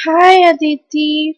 Hi Aditi.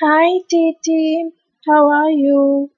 Hi Titi, how are you?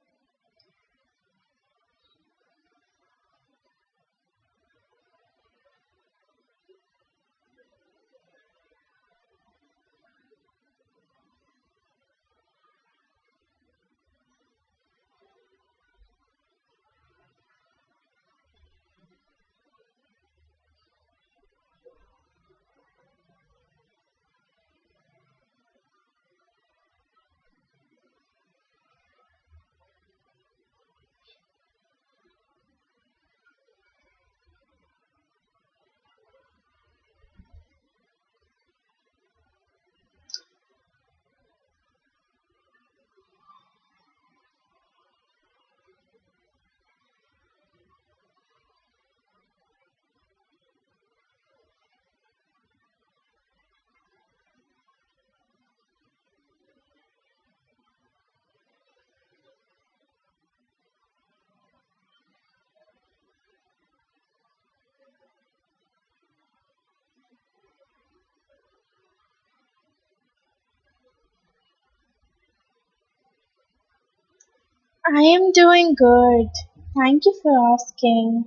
I am doing good. Thank you for asking.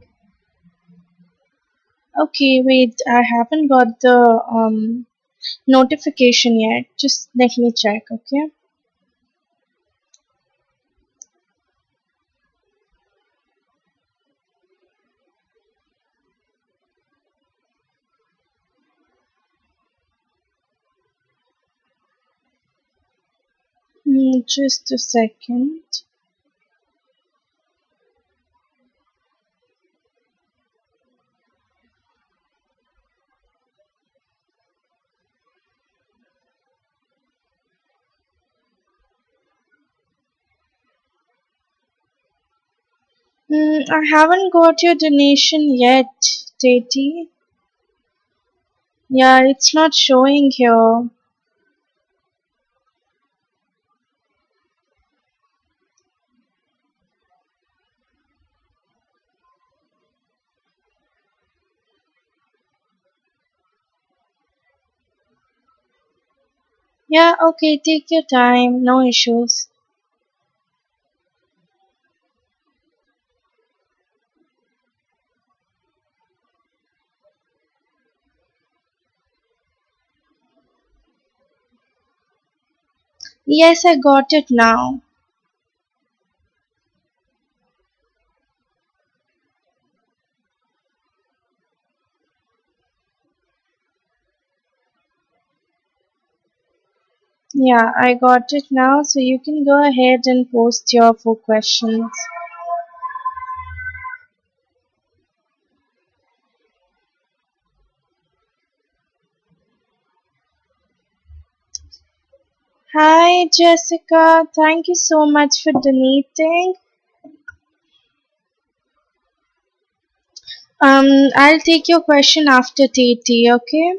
Okay, wait, I haven't got the notification yet. Just let me check, okay? Just a second. I haven't got your donation yet, Titi. Yeah, it's not showing here. Yeah, okay, take your time, no issues. Yes, I got it now. Yeah, I got it now, so you can go ahead and post your 4 questions. Hi, Jessica. Thank you so much for donating. I'll take your question after Titi, okay?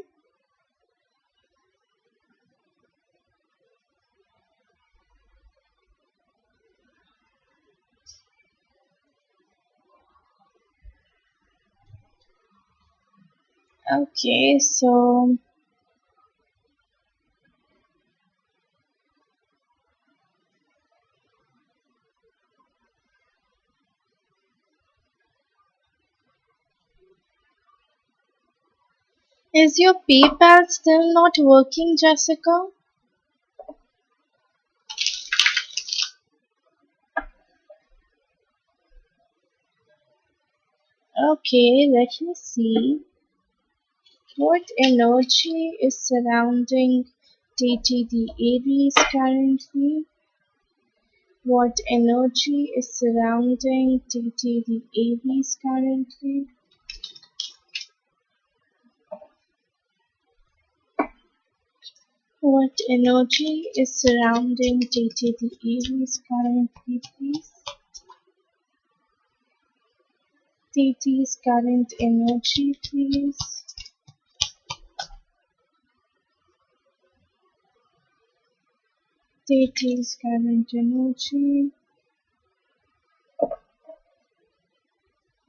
Okay, so is your PayPal still not working, Jessica? Okay, let me see. What energy is surrounding Titi the Aries currently? What energy is surrounding Titi the Aries currently? What energy is surrounding Titi the Aries currently, please? Titi's current energy, please. Titi's current energy.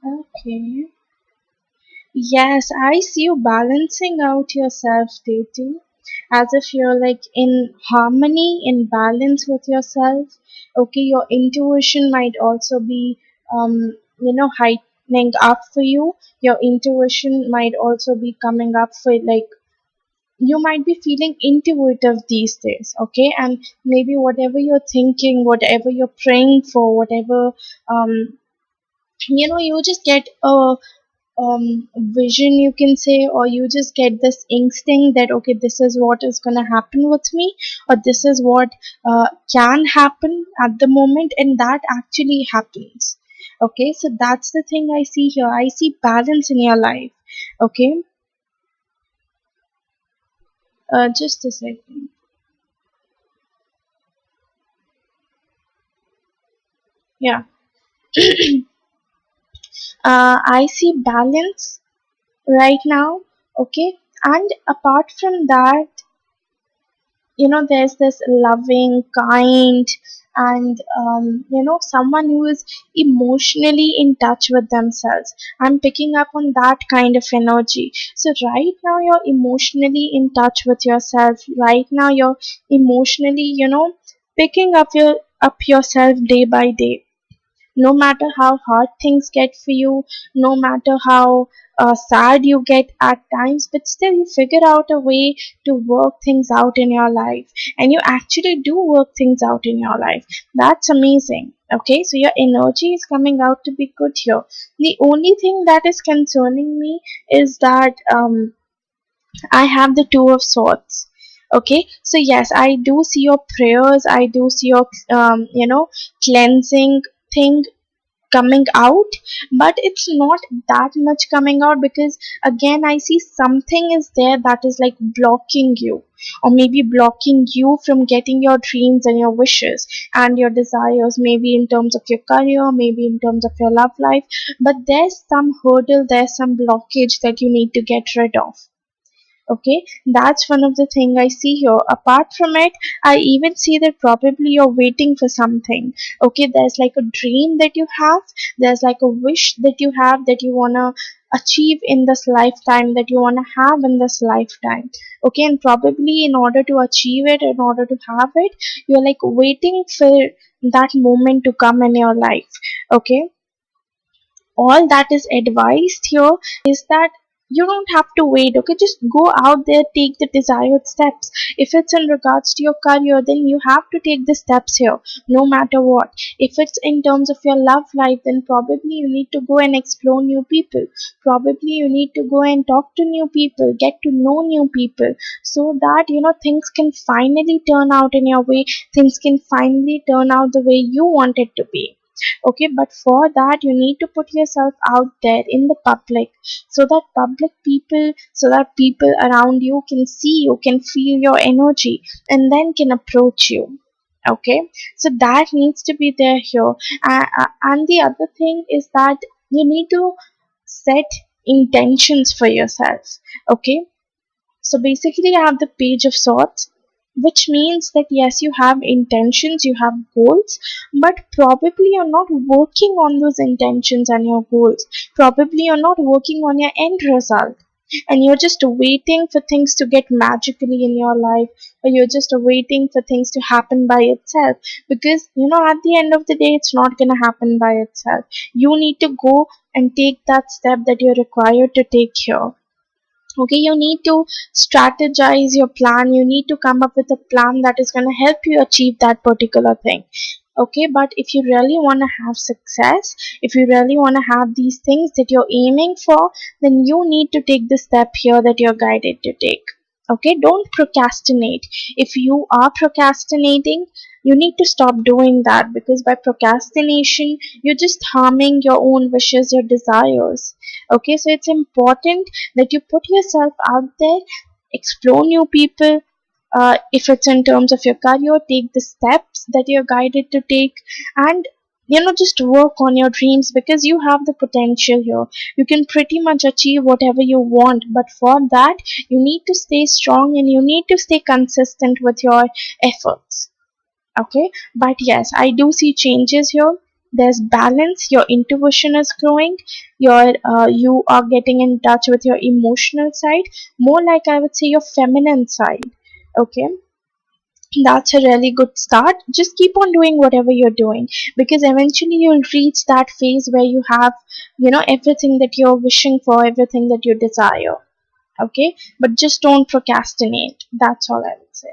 Okay. Yes, I see you balancing out yourself, Titi. as if you're like in harmony, in balance with yourself. Okay, your intuition might also be heightening up for you. Your intuition might also be coming up for, like, you might be feeling intuitive these days. Okay, and maybe whatever you're thinking, whatever you're praying for, whatever, um you just get a vision, you can say, or you just get this instinct that okay, this is what is going to happen with me, or this is what can happen at the moment, and that actually happens. Okay, so that's the thing I see here. I see balance in your life. Okay, just a second. Yeah. I see balance right now. Okay, and apart from that, there's this loving, kind, and someone who is emotionally in touch with themselves. I'm picking up on that kind of energy. So right now you're emotionally in touch with yourself. Right now you're emotionally, picking up yourself day by day. No matter how hard things get for you, no matter how sad you get at times, but still you figure out a way to work things out in your life, and you actually do work things out in your life. That's amazing. Okay, so your energy is coming out to be good here. The only thing that is concerning me is that I have the Two of Swords. Okay, so yes, I do see your prayers, I do see your cleansing thing coming out, but it's not that much coming out, because again I see something is there that is like blocking you, or maybe blocking you from getting your dreams and your wishes and your desires, maybe in terms of your career, maybe in terms of your love life. But there's some hurdle, there's some blockage that you need to get rid of. Okay, that's one of the thing I see here. Apart from it, I even see that probably you're waiting for something. Okay, there's like a dream that you have, there's like a wish that you have, that you want to achieve in this lifetime, that you want to have in this lifetime. Okay, and probably in order to achieve it, in order to have it, you're like waiting for that moment to come in your life. Okay, all that is advised here is that you don't have to wait. Okay, just go out there, take the desired steps. If it's in regards to your career, then you have to take the steps here, no matter what. If it's in terms of your love life, then probably you need to go and explore new people. Probably you need to go and talk to new people, get to know new people, so that things can finally turn out in your way, things can finally turn out the way you want it to be. Okay, but for that you need to put yourself out there in the public, so that people around you can see you, can feel your energy, and then can approach you. Okay, so that needs to be there here. And the other thing is that you need to set intentions for yourself. Okay, so basically, I have the Page of Swords, which means that yes, you have intentions, you have goals, but probably you're not working on those intentions and your goals. Probably you're not working on your end result. And you're just waiting for things to get magically in your life, or you're just waiting for things to happen by itself. Because, at the end of the day, it's not going to happen by itself. You need to go and take that step that you're required to take here. Okay, you need to strategize your plan, you need to come up with a plan that is going to help you achieve that particular thing. Okay, but if you really want to have success, if you really want to have these things that you're aiming for, then you need to take the step here that you're guided to take. Okay, don't procrastinate. If you are procrastinating, you need to stop doing that, because by procrastination you're just harming your own wishes, your desires. Okay, so it's important that you put yourself out there, explore new people. If it's in terms of your career, take the steps that you're guided to take, and just work on your dreams, because you have the potential here. You can pretty much achieve whatever you want, but for that you need to stay strong and you need to stay consistent with your efforts. Okay, but yes, I do see changes here. there's balance, your intuition is growing, you are getting in touch with your emotional side, more like I would say your feminine side. Okay, that's a really good start. Just keep on doing whatever you're doing, because eventually you'll reach that phase where you have, everything that you're wishing for, everything that you desire. Okay, but just don't procrastinate. That's all I would say.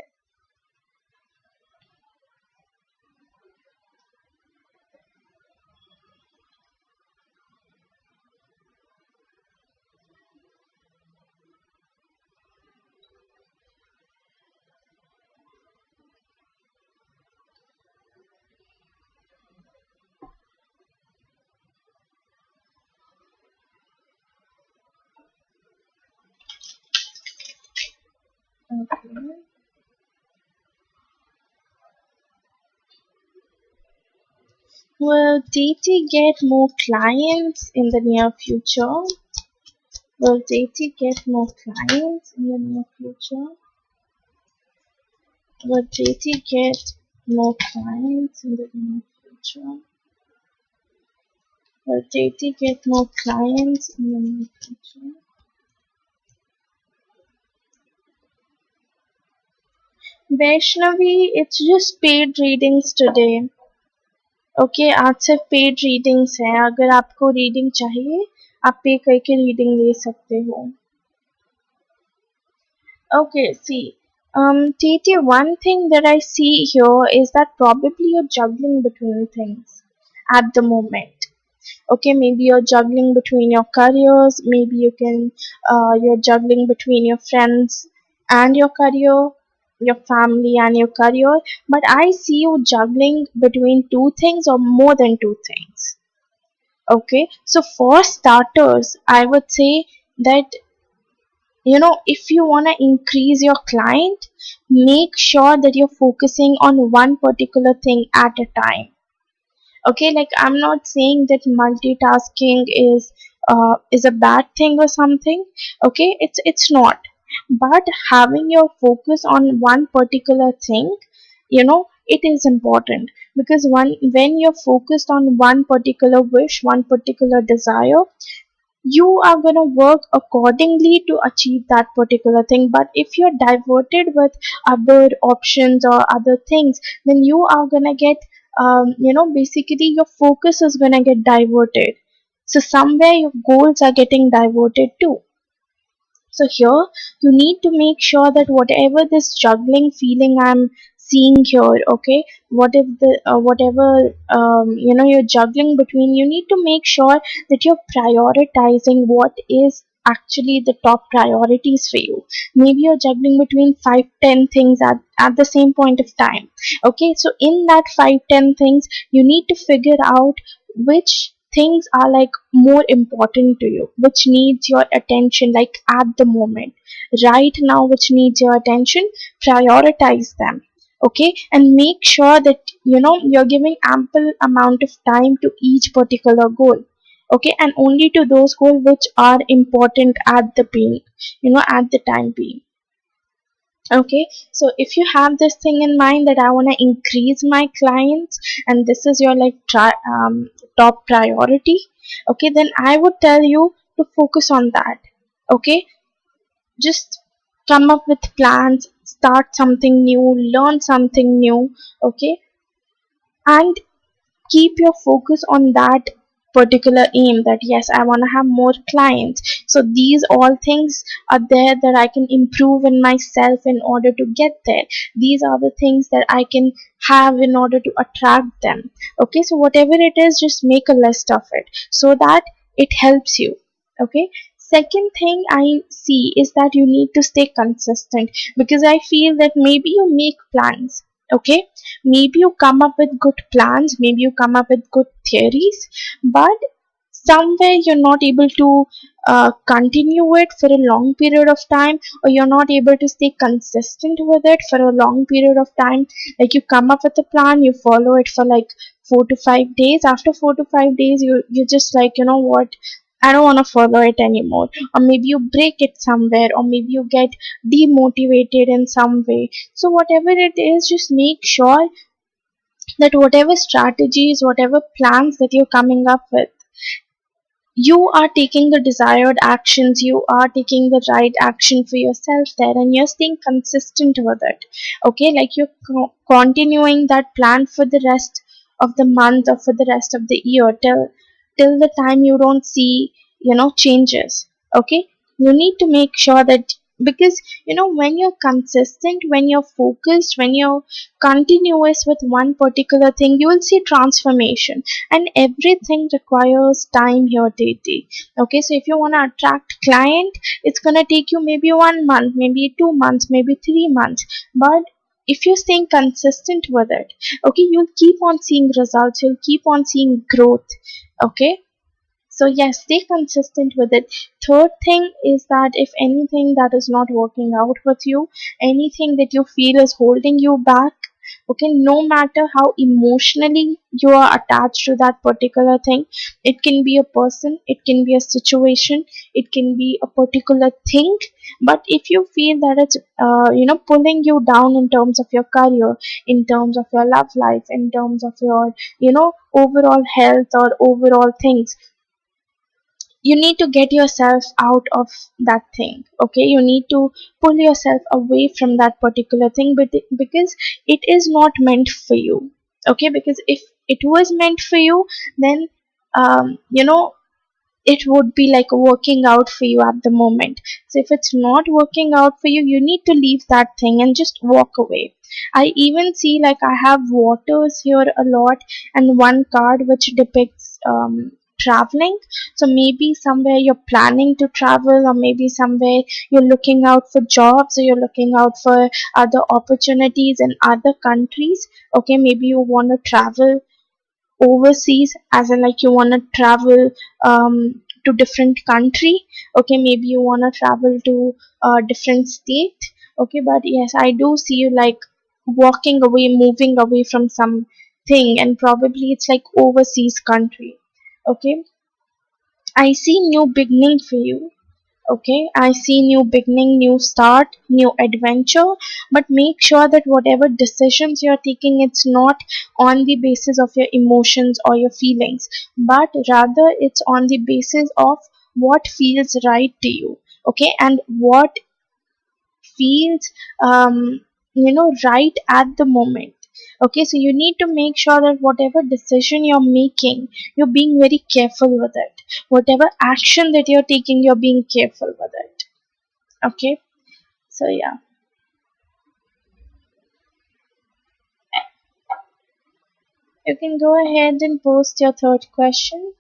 Okay. Will Deity get more clients in the near future? Will Deity get more clients in the near future? Will Deity get more clients in the near future? Will Deity get more clients in the near future? Vaishnavi, it's just paid readings today. Okay, आज सिर्फ paid readings हैं. अगर आपको reading चाहिए, आप पे करके reading ले सकते हो. Okay, see, TT, one thing that I see here is that probably you're juggling between things at the moment. Okay, maybe you're juggling between your careers, maybe you're juggling between your friends and your career, your family and your career, but I see you juggling between two things or more than two things. Okay, so for starters, I would say that, if you want to increase your client, make sure that you're focusing on one particular thing at a time. Okay, like I'm not saying that multitasking is a bad thing or something. Okay, it's not, but having your focus on one particular thing, it is important, because when you're focused on one particular wish, one particular desire, you are going to work accordingly to achieve that particular thing. But if you're diverted with other options or other things, then you are going to get, basically your focus is going to get diverted, so somewhere your goals are getting diverted too. So here you need to make sure that whatever this juggling feeling I'm seeing here, okay, what if the whatever you're juggling between, you need to make sure that you're prioritizing what is actually the top priorities for you. Maybe you're juggling between 5-10 things at the same point of time. Okay, so in that 5-10 things, you need to figure out which things are like more important to you, which needs your attention like at the moment, right now, which needs your attention. Prioritize them. Okay, and make sure that you're giving ample amount of time to each particular goal. Okay, and only to those goals which are important at the being, at the time being. Okay, so if you have this thing in mind that I want to increase my clients, and this is your like top priority, okay, then I would tell you to focus on that. Okay, just come up with plans, start something new, learn something new. Okay, and keep your focus on that particular aim, that yes, I want to have more clients, so these all things are there that I can improve in myself in order to get there. These are the things that I can have in order to attract them. Okay, so whatever it is, just make a list of it so that it helps you. Okay, second thing I see is that you need to stay consistent, because I feel that maybe you make plans. Okay, maybe you come up with good plans, maybe you come up with good theories, but somewhere you're not able to continue it for a long period of time, or you're not able to stay consistent with it for a long period of time. Like you come up with a plan, you follow it for like 4 to 5 days. After 4 to 5 days, you just like, you know what, I don't want to follow it anymore. Or maybe you break it somewhere, or maybe you get demotivated in some way. So whatever it is, just make sure that whatever strategies, whatever plans that you're coming up with, you are taking the desired actions, you are taking the right action for yourself there, and you're staying consistent with it. Okay, like you're continuing that plan for the rest of the month or for the rest of the year, till the time you don't see, changes. Okay, you need to make sure that, because when you're consistent, when you're focused, when you're continuous with one particular thing, you will see transformation. And everything requires time here, Titi. Okay, so if you want to attract client, it's gonna take you maybe 1 month, maybe 2 months, maybe 3 months. But if you're staying consistent with it, okay, you'll keep on seeing results, you'll keep on seeing growth. Okay, so yes, stay consistent with it. Third thing is that if anything that is not working out with you, anything that you feel is holding you back, okay, no matter how emotionally you are attached to that particular thing, it can be a person, it can be a situation, it can be a particular thing. But if you feel that it's pulling you down in terms of your career, in terms of your love life, in terms of your overall health or overall things, you need to get yourself out of that thing. Okay, you need to pull yourself away from that particular thing, but because it is not meant for you. Okay, because if it was meant for you, then um, you know it would be like working out for you at the moment. So if it's not working out for you, you need to leave that thing and just walk away. I even see, like, I have waters here a lot, and one card which depicts traveling. So maybe somewhere you're planning to travel, or maybe somewhere you're looking out for jobs, or you're looking out for other opportunities in other countries. Okay, maybe you want to travel overseas, as in like you want to travel to different country. Okay, maybe you want to travel to a different state. Okay, but yes, I do see you like walking away, moving away from something, and probably it's like overseas country. Okay, I see new beginning for you. Okay, I see new beginning, new start, new adventure. But make sure that whatever decisions you're taking, it's not on the basis of your emotions or your feelings, but rather it's on the basis of what feels right to you. Okay, and what feels right at the moment. Okay, so you need to make sure that whatever decision you're making, you're being very careful with it. Whatever action that you're taking, you're being careful with it. Okay, so yeah, you can go ahead and post your third question.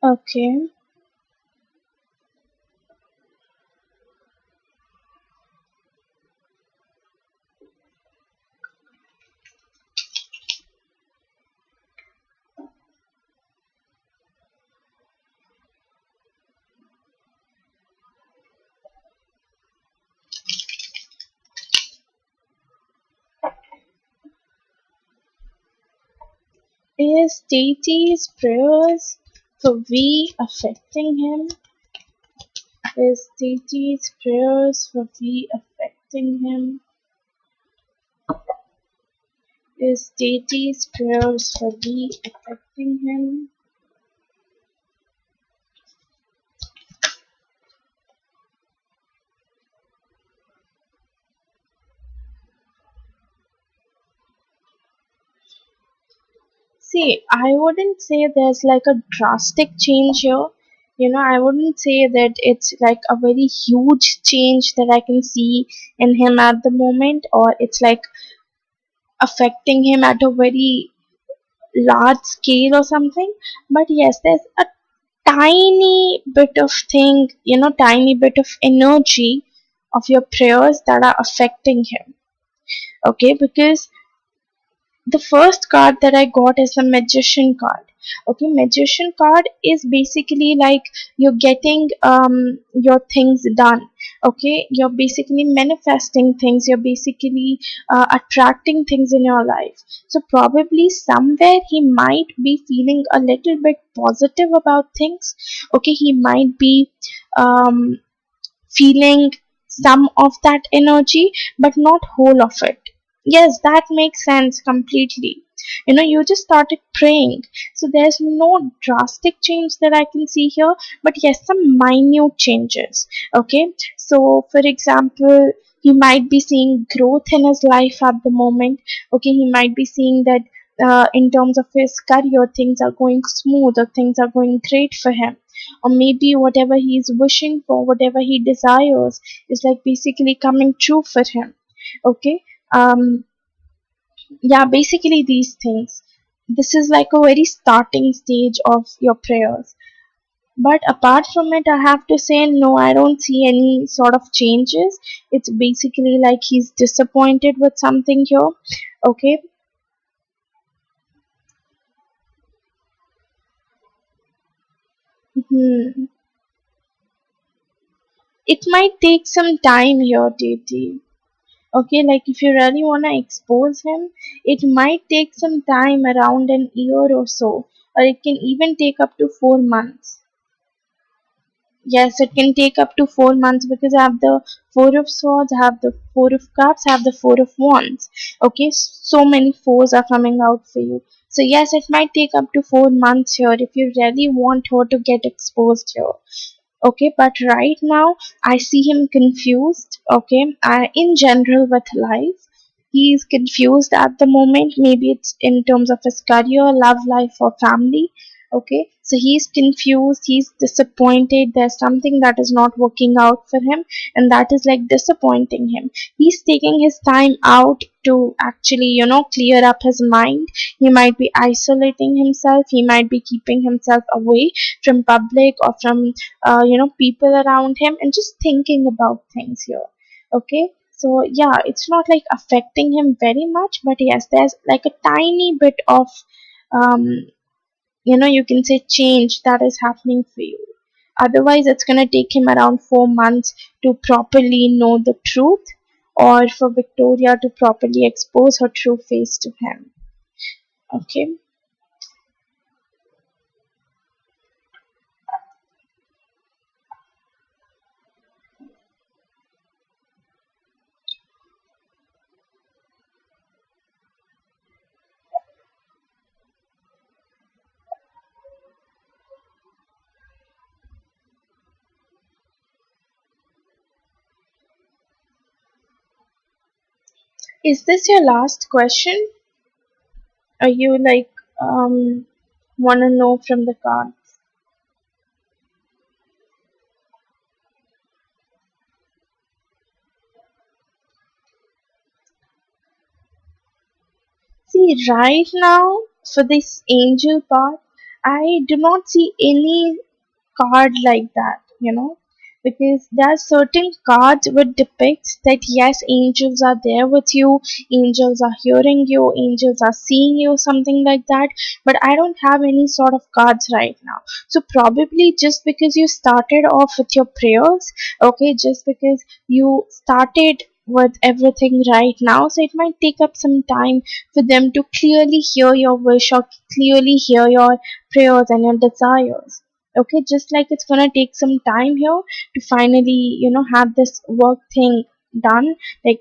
Okay, is deity's prayers for we affecting him? Is deity's prayers for we affecting him? Is deity's prayers for we affecting him? See, I wouldn't say there's like a drastic change here. I wouldn't say that it's like a very huge change that I can see in him at the moment, or it's like affecting him at a very large scale or something. But yes, there's a tiny bit of thing, tiny bit of energy of your prayers that are affecting him. Okay, because the first card that I got is the magician card. Okay, magician card is basically like you're getting your things done. Okay, you're basically manifesting things, you're basically attracting things in your life. So probably somewhere he might be feeling a little bit positive about things. Okay, he might be um feeling some of that energy, but not whole of it. Yes, that makes sense completely. You just started praying. So there's no drastic change that I can see here, but yes, some minute changes. Okay, so for example, he might be seeing growth in his life at the moment. Okay, he might be seeing that in terms of his career, things are going smooth or things are going great for him, or maybe whatever he is wishing for, whatever he desires is like basically coming true for him. Okay, um yeah, basically these things. This is like a very starting stage of your prayers. But apart from it, I have to say no, I don't see any sort of changes. It's basically like he's disappointed with something here. Okay. Hmm. It might take some time here, Titi. Okay, like if you really want to expose him, it might take some time, around an year or so, or it can even take up to 4 months. Yes, it can take up to 4 months because I have the Four of Swords, I have the Four of Cups, I have the Four of Wands. Okay, so many fours are coming out for you. So yes, it might take up to 4 months here if you really want her to get exposed here. Okay, but right now I see him confused. Okay, in general with life, he is confused at the moment. Maybe it's in terms of his career, love life, or family. Okay, so he's confused, he's disappointed, there's something that is not working out for him, and that is like disappointing him. He's taking his time out to actually clear up his mind. He might be isolating himself, he might be keeping himself away from public or from people around him, and just thinking about things here. Okay, so yeah, it's not like affecting him very much, but yes, there's like a tiny bit of um you can say change that is happening for you. Otherwise it's going to take him around 4 months to properly know the truth, or for Victoria to properly expose her true face to him. Okay. Is this your last question? Are you like want to know from the card? See, right now, for this angel part, I do not see any card like that, because there are certain cards which depicts that yes, angels are there with you, angels are hearing you, angels are seeing you, something like that. But I don't have any sort of cards right now. So probably just because you started off with your prayers, okay, just because you started with everything right now, so it might take up some time for them to clearly hear your wish or clearly hear your prayers and your desires. Okay, just like it's gonna take some time here to finally have this work thing done, like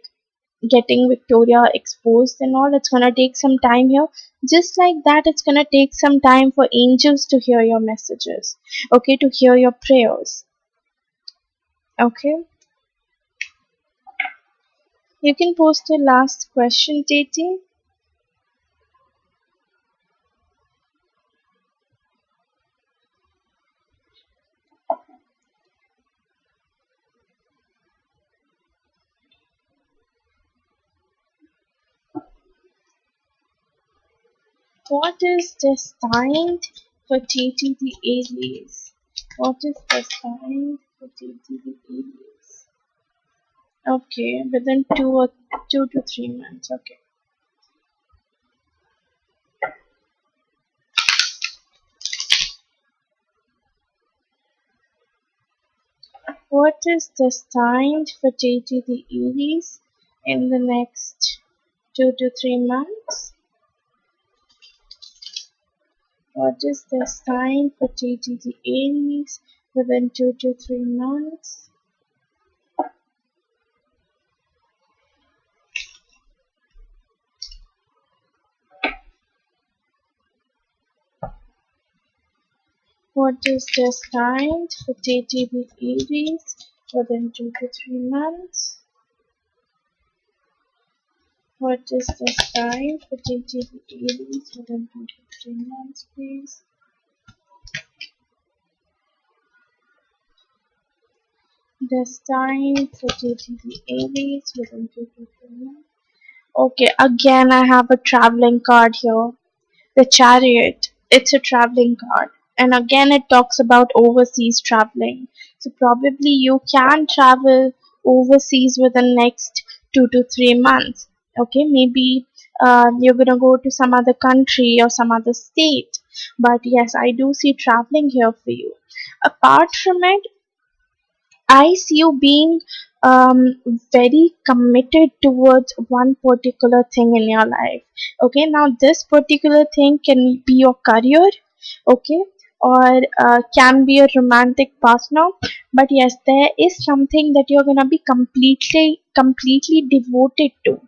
getting Victoria exposed and all. It's gonna take some time here. Just like that, it's gonna take some time for angels to hear your messages, okay, to hear your prayers. Okay, you can post your last question, Titi. What is destined for Titi the Aries? What is destined for Titi the Aries? Okay, within 2 to 3 months. Okay. What is destined for JT the Aries in the next 2 to 3 months? What is destined for JT the Aries within 2 to 3 months? What is destined for JT the Aries within 2 to 3 months? What is destined for JT the Aries within 2 to 3 months, please? Destined for JT the Aries within 2 to 3 months. Okay, again I have a traveling card here. The Chariot. It's a traveling card. And again it talks about overseas traveling. So probably you can travel overseas within next 2 to 3 months. Okay, maybe you're gonna go to some other country or some other state. But yes, I do see traveling here for you. Apart from it, I see you being very committed towards one particular thing in your life. Okay, now this particular thing can be your career, okay, or can be a romantic partner. But yes, there is something that you're gonna be completely devoted to.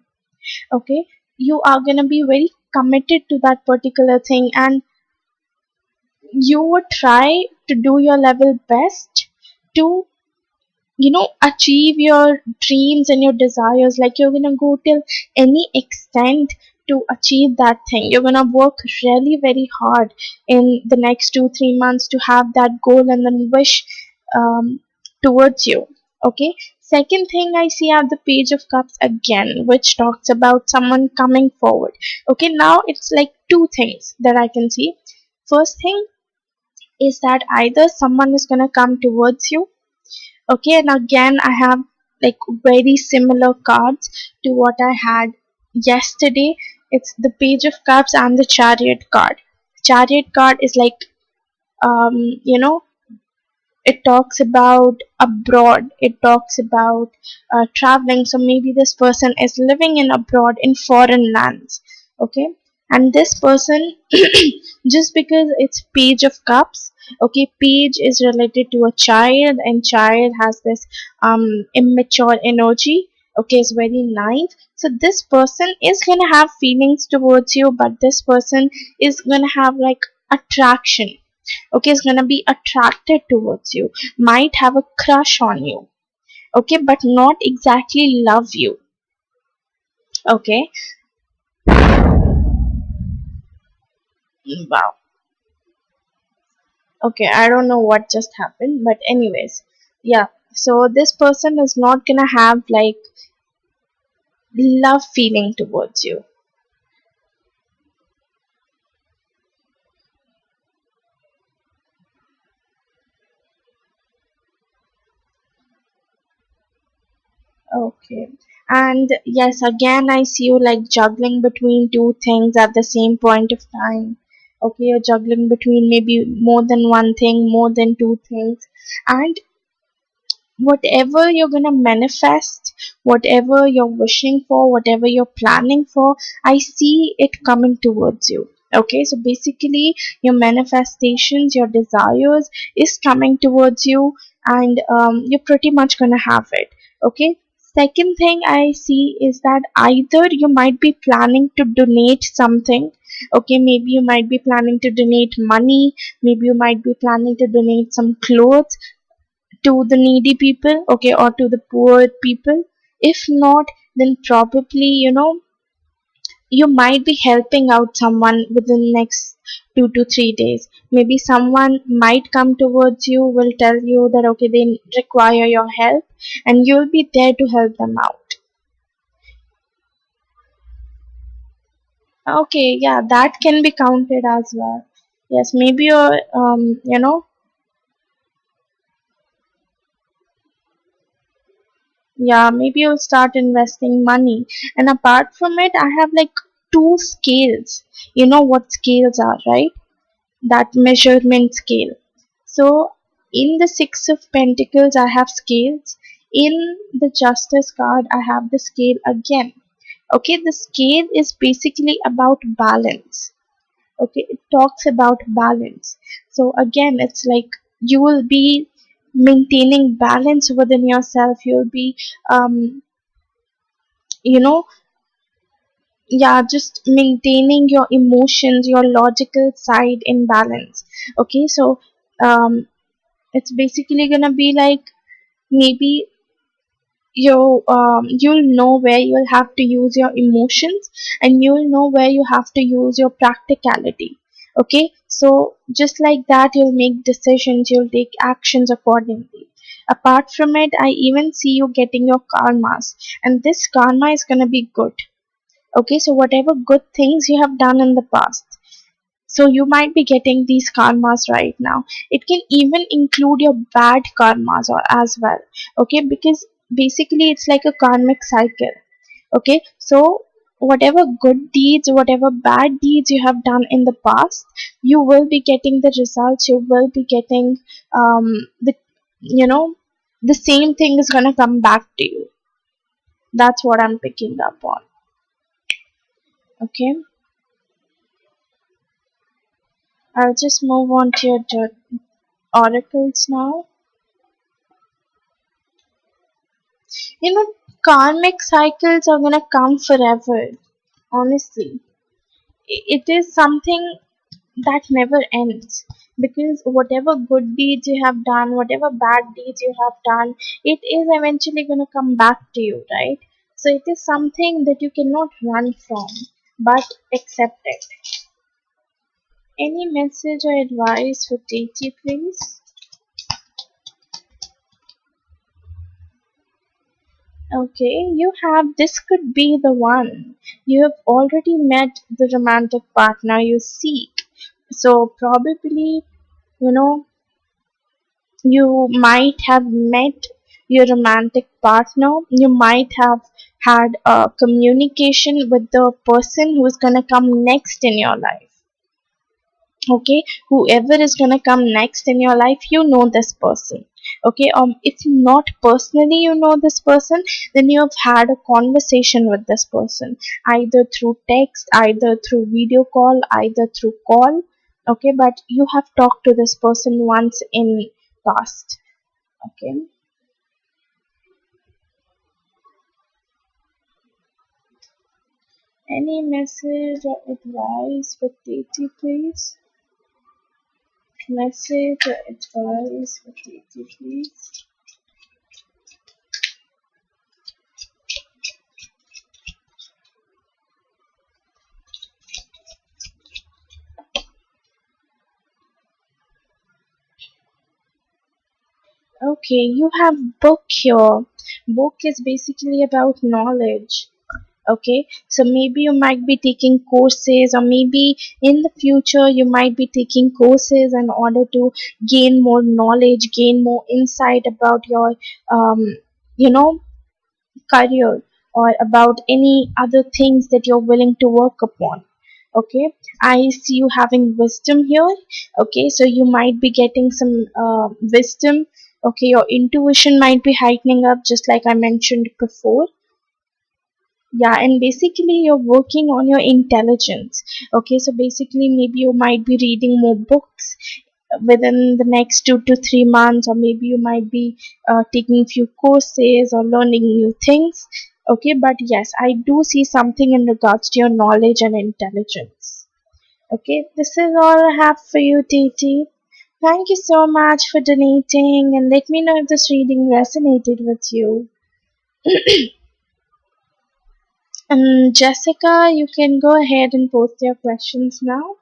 Okay, you are gonna be very committed to that particular thing, and you would try to do your level best to achieve your dreams and your desires. Like you're gonna go till any extent to achieve that thing. You're gonna work really very hard in the next 2 3 months to have that goal and then wish um, towards you. Okay, second thing I see are the Page of Cups again, which talks about someone coming forward. Okay, now it's like two things that I can see. First thing is that either someone is gonna come towards you. Okay, and again I have like very similar cards to what I had yesterday. It's the Page of Cups and the Chariot card. Chariot card is like um you know it talks about abroad, it talks about traveling. So maybe this person is living in abroad in foreign lands. Okay, and this person just because it's Page of Cups, okay, page is related to a child, and child has this immature energy. Okay, it's very naive. So this person is gonna have feelings towards you, but this person is gonna have like attraction. Okay, is gonna be attracted towards you, might have a crush on you. Okay, but not exactly love you. Okay. Wow. Okay, I don't know what just happened, but anyways, yeah, so this person is not gonna have like love feeling towards you. Okay, and yes, again I see you like juggling between two things at the same point of time. Okay, you're juggling between maybe more than one thing, more than two things. And whatever you're going to manifest, whatever you're wishing for, whatever you're planning for, I see it coming towards you. Okay, so basically, your manifestations, your desires is coming towards you, and you're pretty much going to have it. Okay, second thing I see is that either you might be planning to donate something. Okay, maybe you might be planning to donate money, maybe you might be planning to donate some clothes to the needy people, okay, or to the poor people. If not, then probably you might be helping out someone within the next 2 to 3 days. Maybe someone might come towards you, will tell you that okay, they require your help, and you'll be there to help them out. Okay, yeah, that can be counted as well. Yes, maybe you're Yeah, maybe you'll start investing money. And apart from it, I have like two scales. You know what scales are, right? That measurement scale. So in the Six of Pentacles, I have scales. In the Justice card, I have the scale again. Okay, the scale is basically about balance. Okay, it talks about balance. So again, it's like you will be maintaining balance within yourself. You'll be, um, you know, yeah, just maintaining your emotions, your logical side in balance. Okay, so um, it's basically gonna be like maybe you'll know where you'll have to use your emotions, and you'll know where you have to use your practicality. Okay, so just like that, you'll make decisions, you'll take actions accordingly. Apart from it, I even see you getting your karmas, and this karma is going to be good. Okay, so whatever good things you have done in the past, so you might be getting these karmas right now. It can even include your bad karmas or as well. Okay, because basically it's like a karmic cycle. Okay, so whatever good deeds, whatever bad deeds you have done in the past, you will be getting the results. You will be getting the you know the same thing is gonna come back to you. That's what I'm picking up on. Okay, I'll just move on to your oracles now. You know, karmic cycles are gonna come forever, honestly. It is something that never ends, because whatever good deeds you have done, whatever bad deeds you have done, it is eventually gonna come back to you, right? So it is something that you cannot run from, but accept it. Any message or advice for Titi, please? Okay, you have, this could be the one. You have already met the romantic partner you seek. So probably, you know, you might have met your romantic partner. You might have had a communication with the person who is gonna come next in your life. Okay, whoever is gonna come next in your life, you know this person. Okay, if not personally you know this person, then you have had a conversation with this person, either through text, either through video call, either through call. Okay, but you have talked to this person once in past. Okay, any message or advice for Titi, please? Message or advice for Titi, please? Okay, you have book here. Book is basically about knowledge. Okay, so maybe you might be taking courses, or maybe in the future you might be taking courses in order to gain more knowledge, gain more insight about your, um, you know, career, or about any other things that you're willing to work upon. Okay, I see you having wisdom here. Okay, so you might be getting some wisdom. Okay, your intuition might be heightening up, just like I mentioned before. Yeah, and basically you're working on your intelligence. Okay, so basically maybe you might be reading more books within the next 2 to 3 months, or maybe you might be taking few courses or learning new things. Okay, but yes, I do see something in regards to your knowledge and intelligence. Okay, this is all I have for you, Titi. Thank you so much for donating, and let me know if this reading resonated with you. And Jessica, you can go ahead and post your questions now.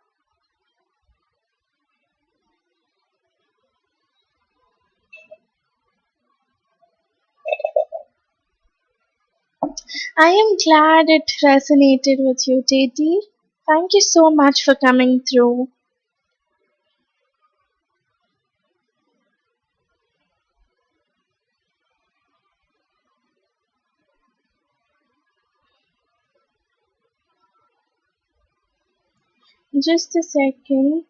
I am glad it resonated with you, Titi. Thank you so much for coming through. Just a second.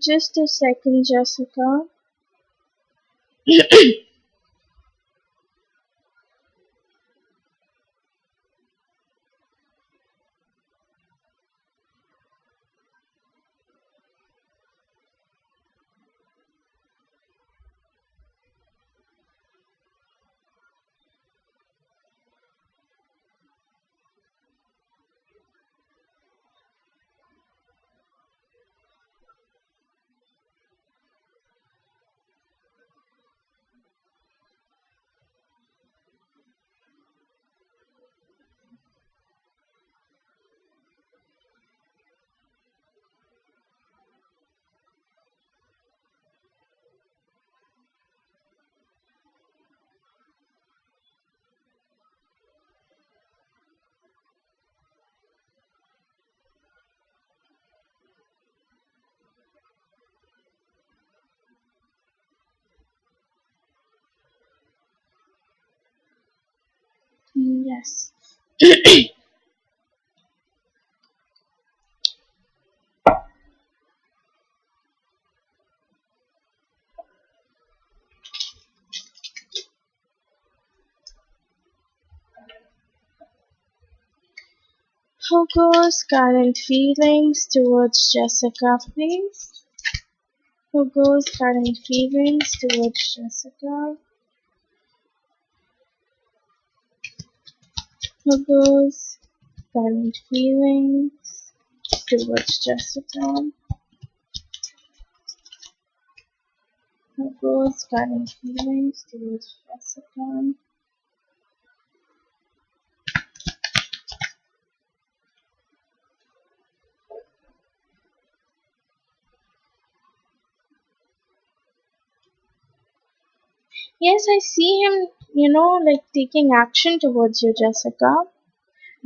Just a second, Jessica. Yes. How goes current feelings towards Jessica, please? How goes current feelings towards Jessica? How goes current feelings towards Jessica? How goes current feelings towards Jessica? Yes, I see him, like taking action towards you, Jessica.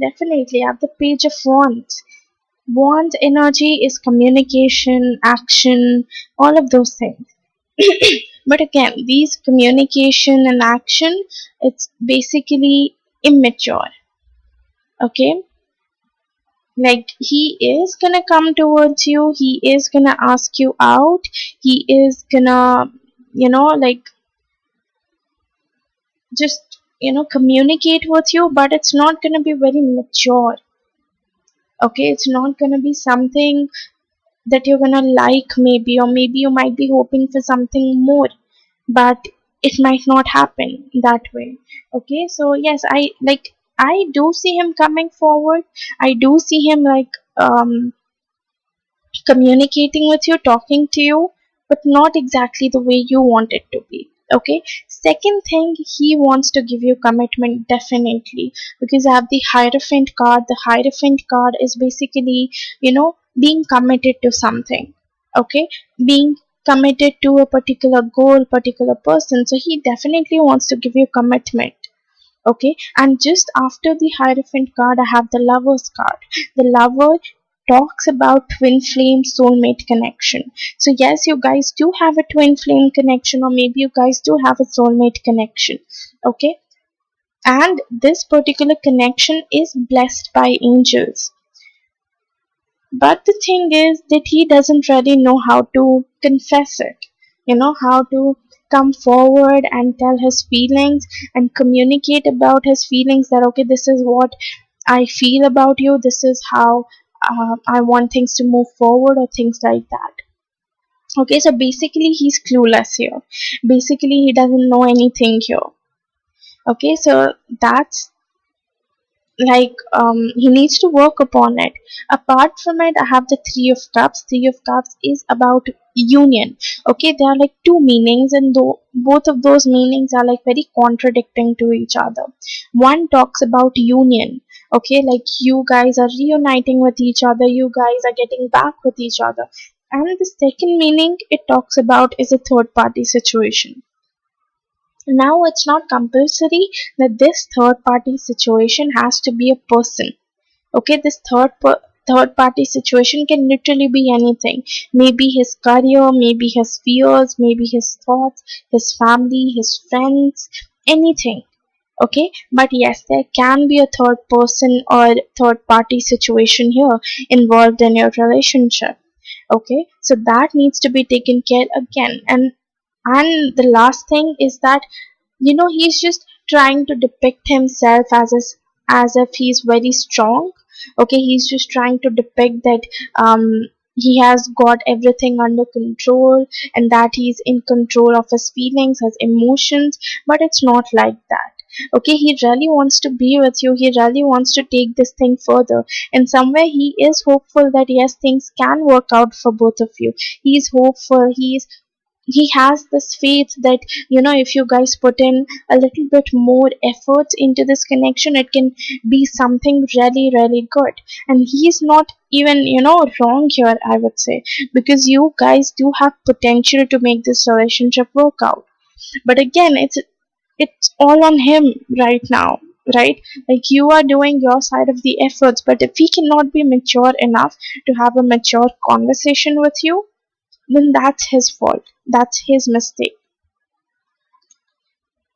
Definitely at the page of wands. Wand energy is communication, action, all of those things. But again, these communication and action, it's basically immature. Okay? Like he is gonna come towards you, he is gonna ask you out, he is gonna, like just, communicate with you, but it's not gonna be very mature. Okay? It's not gonna be something that you're gonna like, maybe, or maybe you might be hoping for something more, but it might not happen that way. Okay, so yes, I do see him coming forward. I do see him like communicating with you, talking to you, but not exactly the way you want it to be. Okay, second thing, he wants to give you commitment, definitely, because I have the Hierophant card. The Hierophant card is basically, being committed to something. Okay, being committed to a particular goal, particular person. So he definitely wants to give you commitment. Okay, and just after the Hierophant card, I have the Lover's card. The Lover talks about twin flame soulmate connection. So yes, you guys do have a twin flame connection, or maybe you guys do have a soulmate connection. Okay, and this particular connection is blessed by angels. But the thing is that he doesn't really know how to confess it, how to come forward and tell his feelings and communicate about his feelings, that okay, this is what I feel about you, this is how I want things to move forward, or things like that. Okay, so basically he's clueless here. Basically, he doesn't know anything here. Okay, so that's he needs to work upon it. Apart from it, I have the three of cups. Three of cups is about union. Okay, there are like two meanings, and though both of those meanings are like very contradicting to each other. One talks about union. Okay, like you guys are reuniting with each other, you guys are getting back with each other. And the second meaning it talks about is a third party situation. Now, it's not compulsory that this third party situation has to be a person. Okay, this third party situation can literally be anything. Maybe his career, maybe his fears, maybe his thoughts, his family, his friends, anything. Okay, but yes, there can be a third person or third party situation here involved in your relationship. Okay, so that needs to be taken care again. And the last thing is that, he's just trying to depict himself as if he's very strong. Okay, he's just trying to depict that he has got everything under control, and that he's in control of his feelings, his emotions. But it's not like that. Okay, he really wants to be with you, he really wants to take this thing further. In some way he is hopeful that yes, things can work out for both of you. He's hopeful, he has this faith that, if you guys put in a little bit more effort into this connection, it can be something really really good. And he's not even, wrong here, I would say, because you guys do have potential to make this relationship work out. But again, it's all on him right now, right? Like, you are doing your side of the efforts, but if he cannot be mature enough to have a mature conversation with you, then that's his fault. That's his mistake.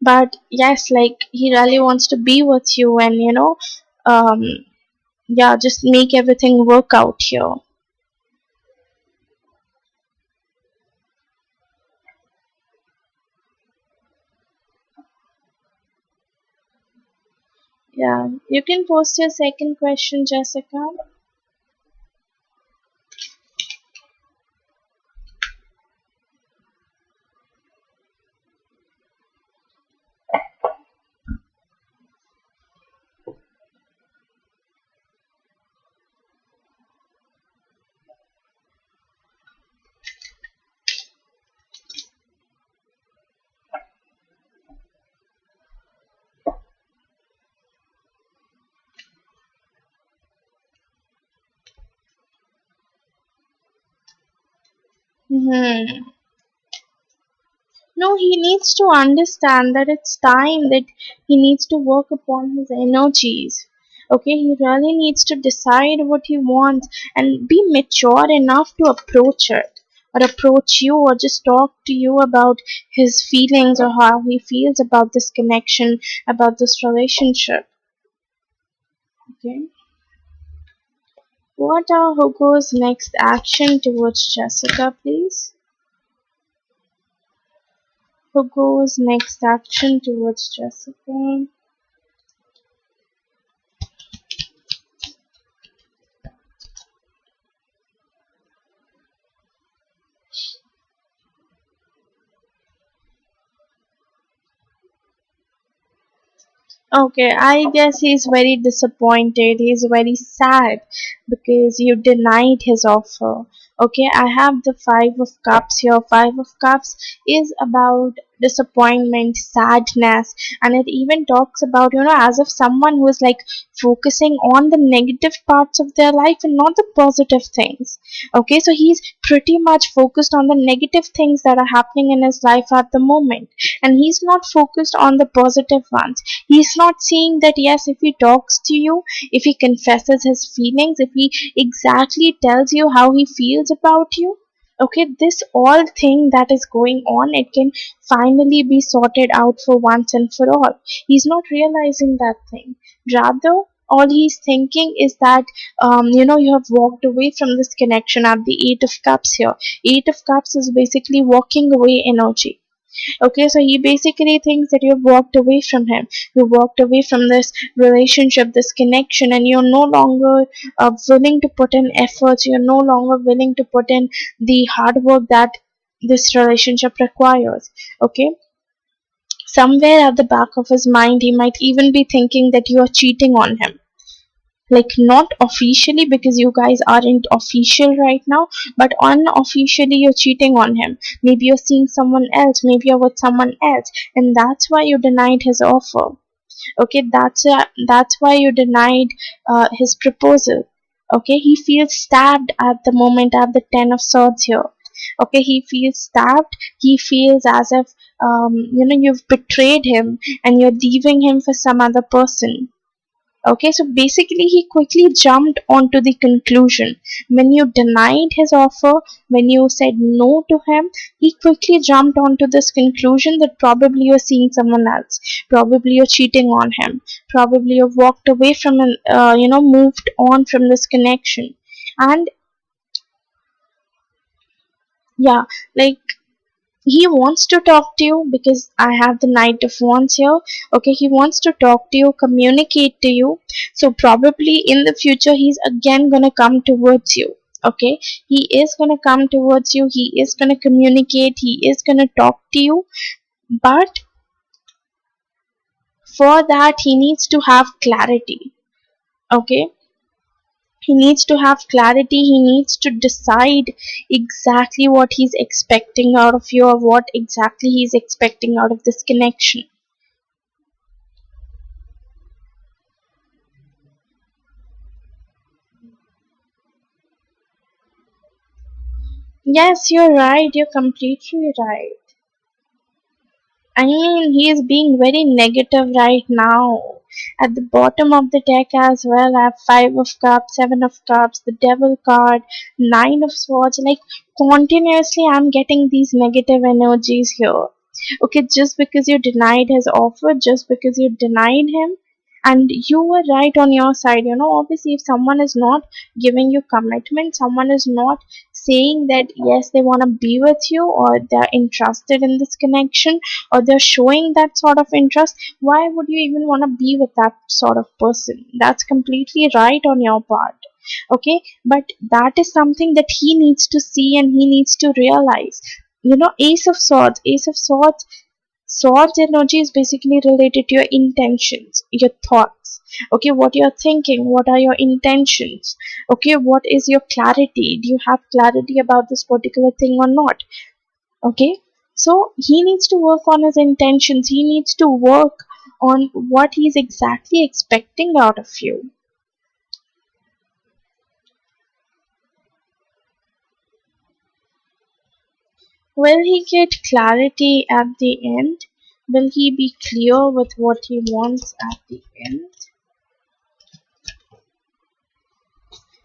But yes, like, he really wants to be with you, and um, yeah, just make everything work out here. Yeah, you can post your second question, Jessica. Hmm. No, he needs to understand that it's time that he needs to work upon his energies. Okay, he really needs to decide what he wants and be mature enough to approach it, or approach you, or just talk to you about his feelings or how he feels about this connection, about this relationship. Okay. What are Hugo's next action towards Jessica, please? Hugo's next action towards Jessica. Okay, I guess he's very disappointed. He's very sad because you denied his offer. Okay, I have the Five of Cups here. Five of Cups is about disappointment, sadness, and it even talks about, as if someone who is like focusing on the negative parts of their life and not the positive things. Okay, so he's pretty much focused on the negative things that are happening in his life at the moment, and he's not focused on the positive ones. He's not seeing that yes, if he talks to you, if he confesses his feelings, if he exactly tells you how he feels about you, okay, this all thing that is going on, it can finally be sorted out for once and for all. He's not realizing that thing. Rather, all he's thinking is that, you have walked away from this connection at the Eight of Cups here. Eight of Cups is basically walking away energy. Okay, so he basically thinks that you've walked away from him. You walked away from this relationship, this connection, and you're no longer willing to put in efforts. You're no longer willing to put in the hard work that this relationship requires. Okay, somewhere at the back of his mind, he might even be thinking that you are cheating on him. like not officially because you guys aren't official right now, but unofficially you're cheating on him. Maybe you're seeing someone else, maybe you're with someone else, and that's why you denied his offer. Okay, that's why you denied his proposal. Okay, he feels stabbed at the moment at the 10 of swords here. Okay, he feels stabbed. He feels as if you've betrayed him and you're leaving him for some other person. Okay, so basically, he quickly jumped onto the conclusion. When you denied his offer, when you said no to him, he quickly jumped onto this conclusion that probably you're seeing someone else, probably you're cheating on him, probably you've walked away from him, moved on from this connection. And yeah, like he wants to talk to you because I have the Knight of Wands here. Okay, he wants to talk to you, communicate to you. So probably in the future he's again gonna come towards you. Okay, he is gonna come towards you. He is gonna communicate. He is gonna talk to you. But for that he needs to have clarity. Okay, he needs to have clarity. He needs to decide exactly what he's expecting out of you, or what exactly he's expecting out of this connection. Yes, you're right. You're completely right. I mean, he is being very negative right now. At the bottom of the deck as well, I have 5 of cups, 7 of cups, the devil card, 9 of swords. Like, continuously I'm getting these negative energies here. Okay, just because you denied his offer, just because you denied him, and you were right on your side. Obviously, if someone is not giving you commitment, someone is not saying that yes, they want to be with you, or they're interested in this connection, or they're showing that sort of interest, why would you even want to be with that sort of person? That's completely right on your part. Okay, but that is something that he needs to see and he needs to realize. Ace of swords, swords energy is basically related to your intentions, your thoughts. Okay, what you're thinking, what are your intentions? Okay, what is your clarity? Do you have clarity about this particular thing or not? Okay, so he needs to work on his intentions. He needs to work on what he's exactly expecting out of you. Will he get clarity at the end? Will he be clear with what he wants at the end?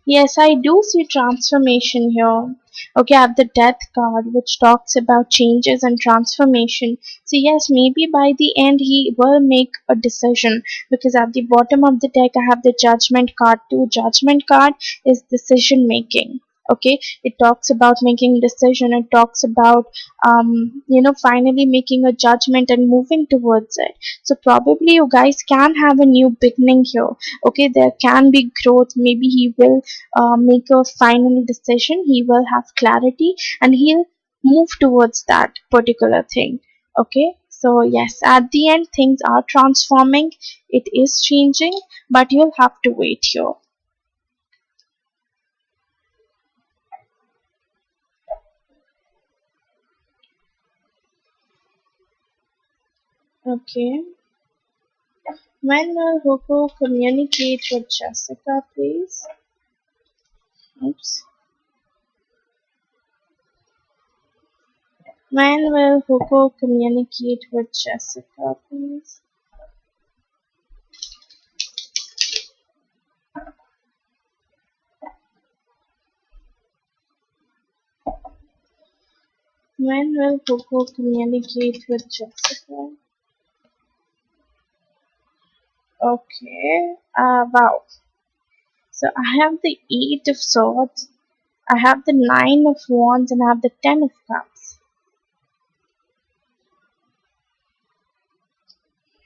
Yes, I do see transformation here. Okay, I have the death card which talks about changes and transformation. So yes, maybe by the end he will make a decision, because at the bottom of the deck I have the judgment card too. Judgment card is decision making. Okay, it talks about making decision. It talks about finally making a judgment and moving towards it. So probably you guys can have a new beginning here. Okay, there can be growth. Maybe he will make a final decision. He will have clarity and he'll move towards that particular thing. Okay, so yes, at the end things are transforming. It is changing, but you'll have to wait here. Okay, when will Hugo communicate with Jessica, please? Oops. When will Hugo communicate with Jessica, please? When will Hugo communicate with Jessica? Okay. Wow. So I have the 8 of swords, I have the 9 of wands, and I have the 10 of cups.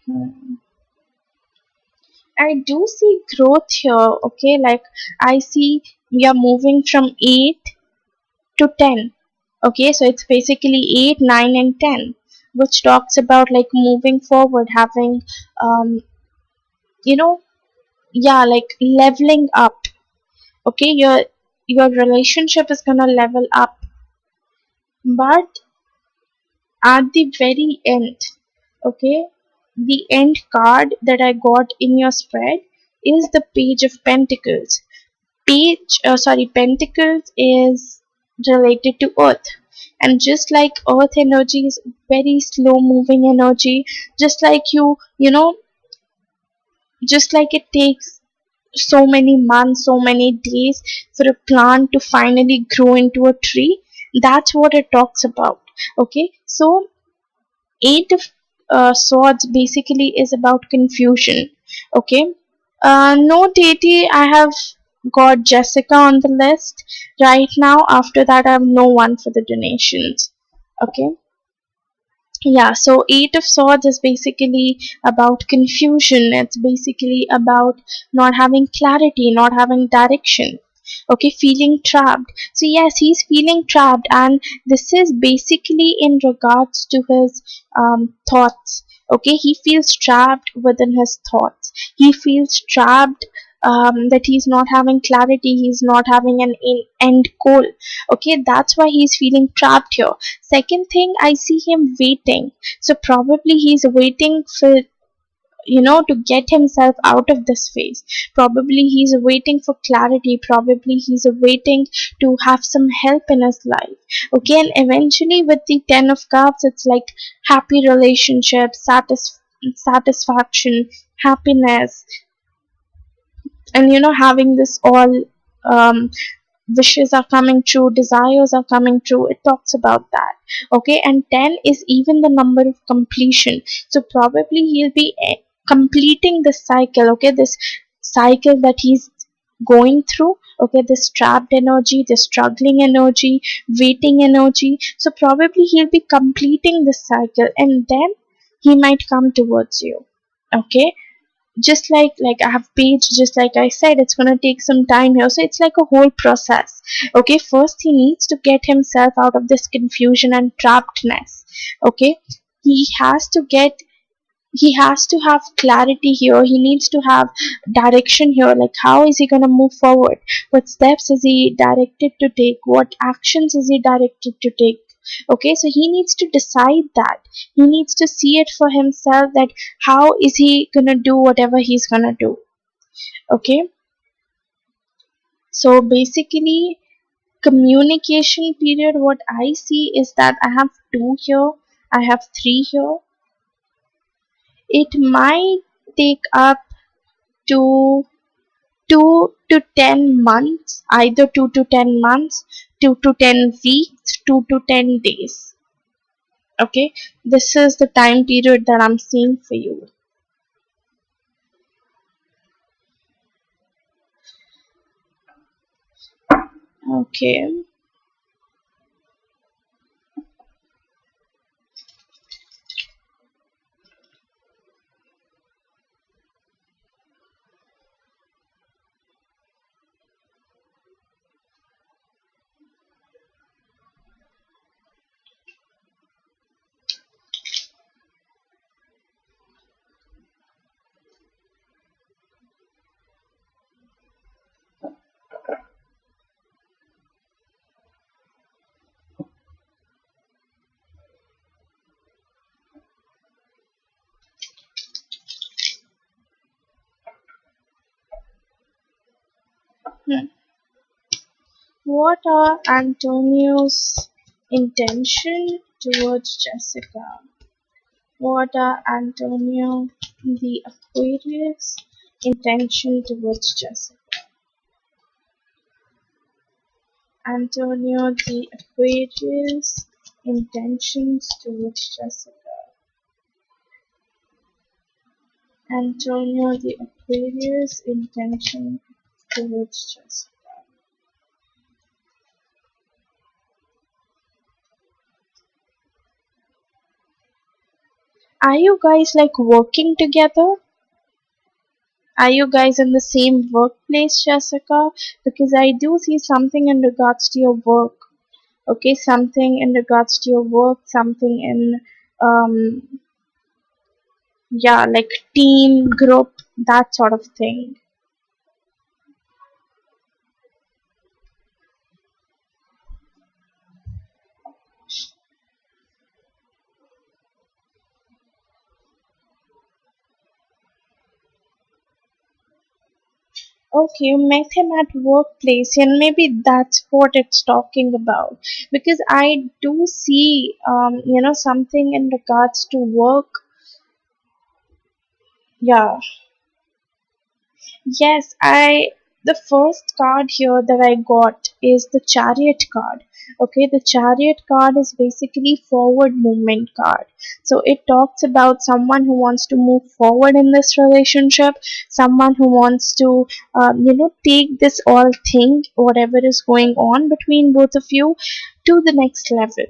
Hmm. I do see growth here. Okay, like I see we are moving from 8 to 10. Okay, so it's basically 8, 9, and 10, which talks about like moving forward, having um, you know yeah, like leveling up. Okay, your relationship is gonna level up, but at the very end, okay, the end card that I got in your spread is the Page of Pentacles. Pentacles is related to earth, and just like earth energy is very slow moving energy, just like you know, just like it takes so many months, so many days for a plant to finally grow into a tree. That's what it talks about. Okay, so Eight of Swords basically is about confusion. Okay, no, Tati, I have got Jessica on the list right now. After that, I have no one for the donations. Okay, yeah, so Eight of Swords is basically about confusion. It's basically about not having clarity, not having direction. Okay, feeling trapped. So, yes, he's feeling trapped, and this is basically in regards to his thoughts. Okay, he feels trapped within his thoughts. He feels trapped, that he's not having clarity, he's not having an end goal. Okay, that's why he's feeling trapped here. Second thing, I see him waiting. So probably he's waiting for, to get himself out of this phase. Probably he's waiting for clarity. Probably he's waiting to have some help in his life. Okay, and eventually with the Ten of Cups, it's like happy relationship, satisfaction, happiness, and having this all, um, wishes are coming true, desires are coming true. It talks about that. Okay, and 10 is even the number of completion. So probably he'll be completing this cycle. Okay, this cycle that he's going through. Okay, this trapped energy, this struggling energy, waiting energy. So probably he'll be completing this cycle, and then he might come towards you. Okay, just like I have page, just like I said, it's gonna take some time here. So it's like a whole process. Okay, first he needs to get himself out of this confusion and trappedness. Okay, he has to get he has to have clarity here. He needs to have direction here, like how is he going to move forward, what steps is he directed to take, what actions is he directed to take. Okay, so he needs to decide that. He needs to see it for himself, that how is he going to do whatever he's going to do. Okay, so basically communication period, what I see is that I have 2 here, I have 3 here. It might take up to 2 to 10 months, either 2 to 10 months, 2 to 10 weeks, 2 to 10 days. Okay, this is the time period that I'm seeing for you. Okay. Hmm. What are Antonio's intention towards Jessica? What are Antonio the Aquarius intention towards Jessica? Antonio the Aquarius intentions towards Jessica. Antonio the Aquarius intention towards Jessica. Are you guys like working together? Are you guys in the same workplace, Jessica? Because I do see something in regards to your work. Okay, something in regards to your work, something in, yeah, like team, group, that sort of thing. Okay, you met him at workplace, and maybe that's what it's talking about. Because I do see, something in regards to work. Yeah. Yes, the first card here that I got is the chariot card. Okay, the chariot card is basically forward movement card. So it talks about someone who wants to move forward in this relationship, someone who wants to, take this all thing, whatever is going on between both of you, to the next level.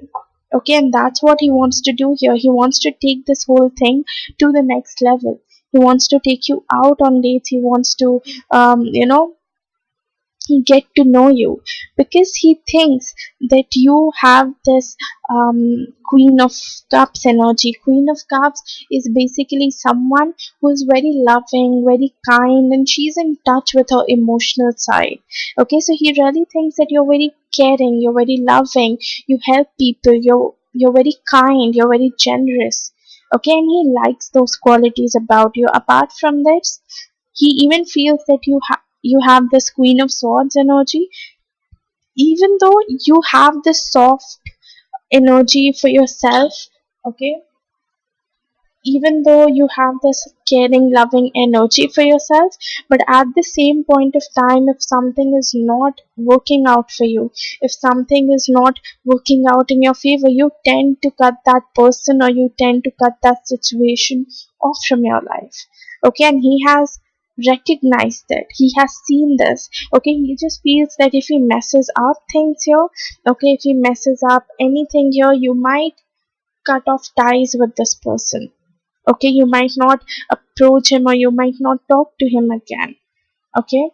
Okay, and that's what he wants to do here. He wants to take this whole thing to the next level. He wants to take you out on dates. He wants to, um, you know, get to know you, because he thinks that you have this Queen of Cups energy. Queen of Cups is basically someone who is very loving, very kind, and she's in touch with her emotional side. Okay, so he really thinks that you're very caring, you're very loving, you help people, you're very kind, you're very generous. Okay, and he likes those qualities about you. Apart from this, he even feels that you have this Queen of Swords energy. Even though you have this soft energy for yourself, okay, even though you have this caring, loving energy for yourself, but at the same point of time, if something is not working out for you, if something is not working out in your favor, you tend to cut that person, or you tend to cut that situation off from your life. Okay, and he has recognized it, he has seen this. Okay, he just feels that if he messes up things here, okay, if he messes up anything here, you might cut off ties with this person. Okay, you might not approach him, or you might not talk to him again. Okay,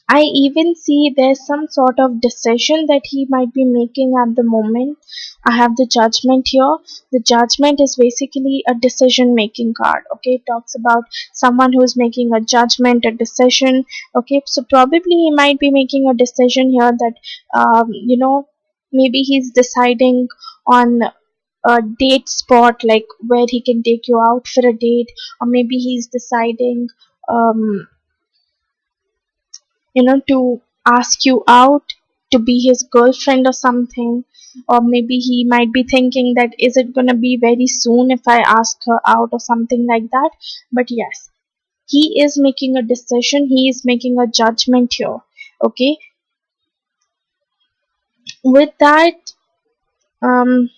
I even see there's some sort of decision that he might be making at the moment. I have the judgment here. The judgment is basically a decision making card. Okay, it talks about someone who's making a judgment, a decision. Okay, so probably he might be making a decision here that, maybe he's deciding on a date spot, like where he can take you out for a date, or maybe he's deciding, um, to ask you out to be his girlfriend or something. Or maybe he might be thinking that is it going to be very soon if I ask her out or something like that. But yes, he is making a decision, he is making a judgment here. Okay, with that, um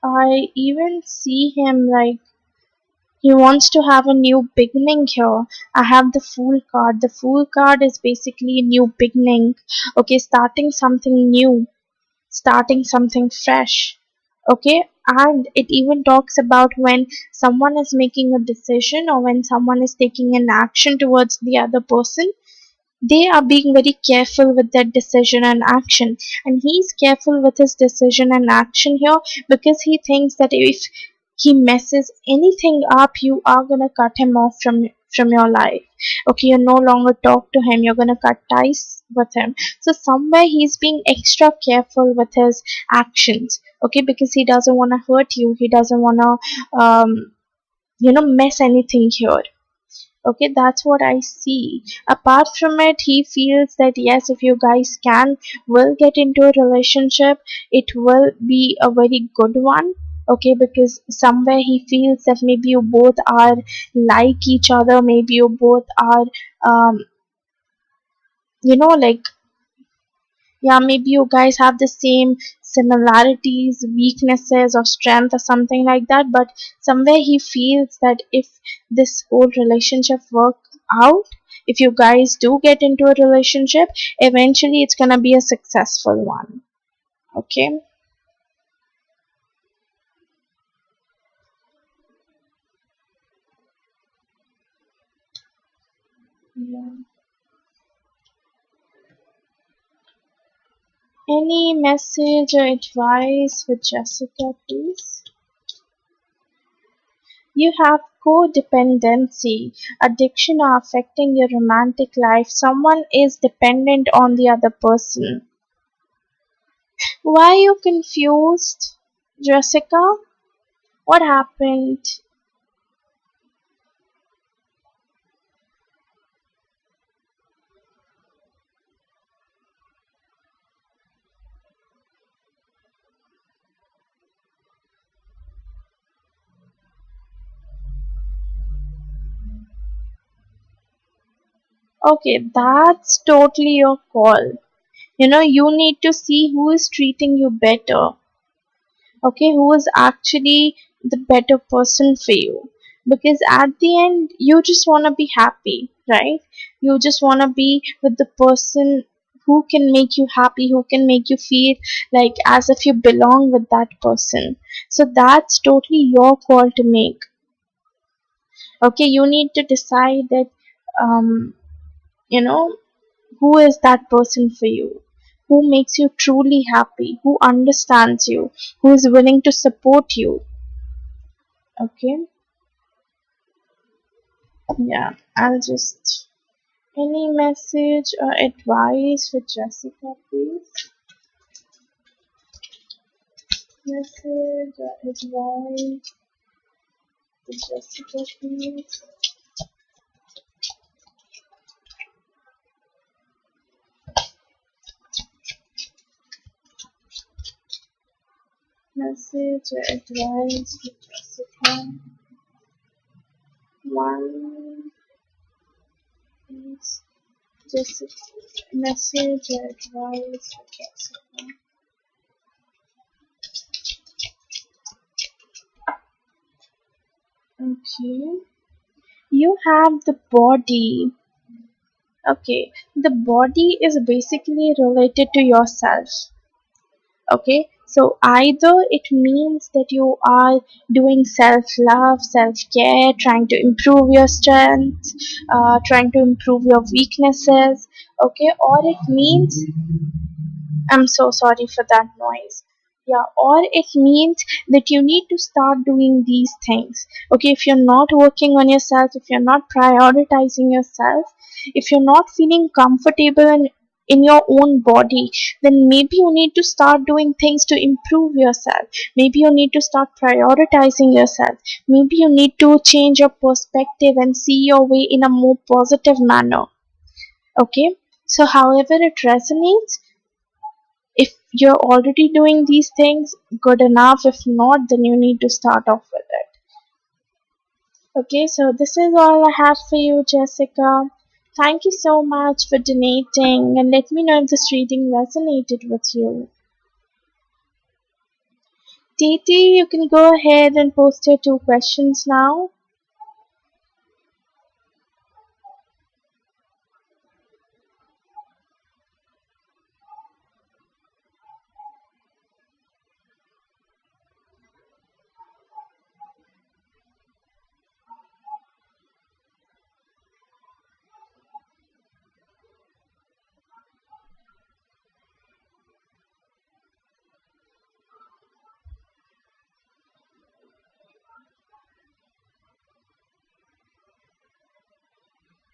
I even see him like he wants to have a new beginning here. I have the Fool card. The Fool card is basically a new beginning. Okay, starting something new, starting something fresh. Okay, and it even talks about when someone is making a decision, or when someone is taking an action towards the other person, they are being very careful with their decision and action. And he's careful with his decision and action here, because he thinks that if he messes anything up, you are gonna cut him off from your life. Okay, you no longer talk to him, you're gonna cut ties with him. So somewhere he's being extra careful with his actions. Okay, because he doesn't want to hurt you, he doesn't want to mess anything here. Okay, that's what I see. Apart from it, he feels that yes, if you guys will get into a relationship, it will be a very good one. Okay, because somewhere he feels that maybe you both are like each other, maybe you both are, um, like, yeah, maybe you guys have the same similarities, weaknesses, or strength, or something like that. But somewhere he feels that if this whole relationship works out, if you guys do get into a relationship, eventually it's gonna be a successful one. Okay. Yeah. Any message or advice for Jessica, please? You have codependency. Addiction are affecting your romantic life. Someone is dependent on the other person. Why are you confused, Jessica? What happened? Okay, that's totally your call. You need to see who is treating you better. Okay, who is actually the better person for you. Because at the end, you just want to be happy, right? You just want to be with the person who can make you happy, who can make you feel like as if you belong with that person. So that's totally your call to make. Okay, you need to decide that, um, you know, who is that person for you? Who makes you truly happy? Who understands you? Who is willing to support you? Okay, yeah, I'll just. Any message or advice for Jessica, please? Message or advice for Jessica, please? Message or advice for Jessica? One, please. Jessica. Message or advice for Jessica? Okay. You have the body. Okay. The body is basically related to yourself. Okay. So either it means that you are doing self love, self care, trying to improve your strength, trying to improve your weaknesses. Okay. Or it means, I'm so sorry for that noise. Yeah, or it means that you need to start doing these things. Okay, if you're not working on yourself, if you're not prioritizing yourself, if you're not feeling comfortable in your own body, then maybe you need to start doing things to improve yourself. Maybe you need to start prioritizing yourself. Maybe you need to change your perspective and see your way in a more positive manner. Okay, so however it resonates, if you're already doing these things, good enough. If not, then you need to start off with it. Okay, so this is all I have for you, Jessica. Thank you so much for donating and let me know if this reading resonated with you. Titi, you can go ahead and post your 2 questions now.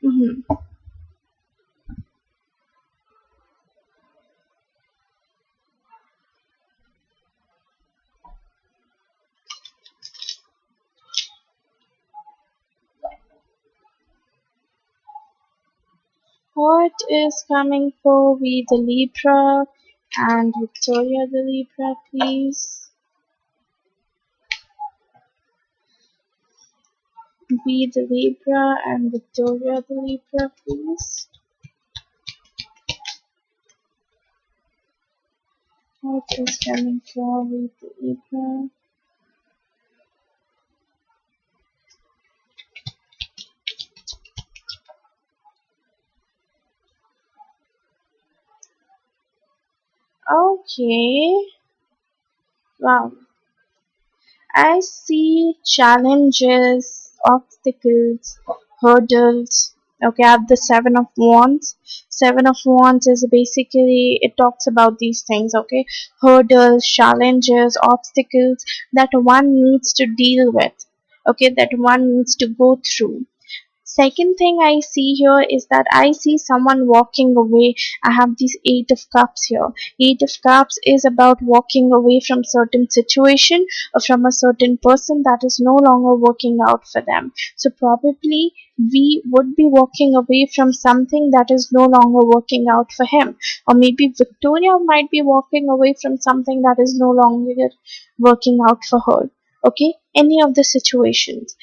Mhm. What is coming for we the Libra and Victoria the Libra, please? Be the Libra and Victoria the Libra, please. What is coming for with the Libra? Okay. Wow. I see challenges, obstacles, hurdles. Okay, I have the Seven of Wands. Seven of Wands is basically, it talks about these things, okay? Hurdles, challenges, obstacles that one needs to deal with, okay, that one needs to go through. Second thing I see here is that I see someone walking away. I have this Eight of Cups here. Eight of Cups is about walking away from certain situation or from a certain person that is no longer working out for them. So probably we would be walking away from something that is no longer working out for him. Or maybe Victoria might be walking away from something that is no longer working out for her. Okay, any of the situations.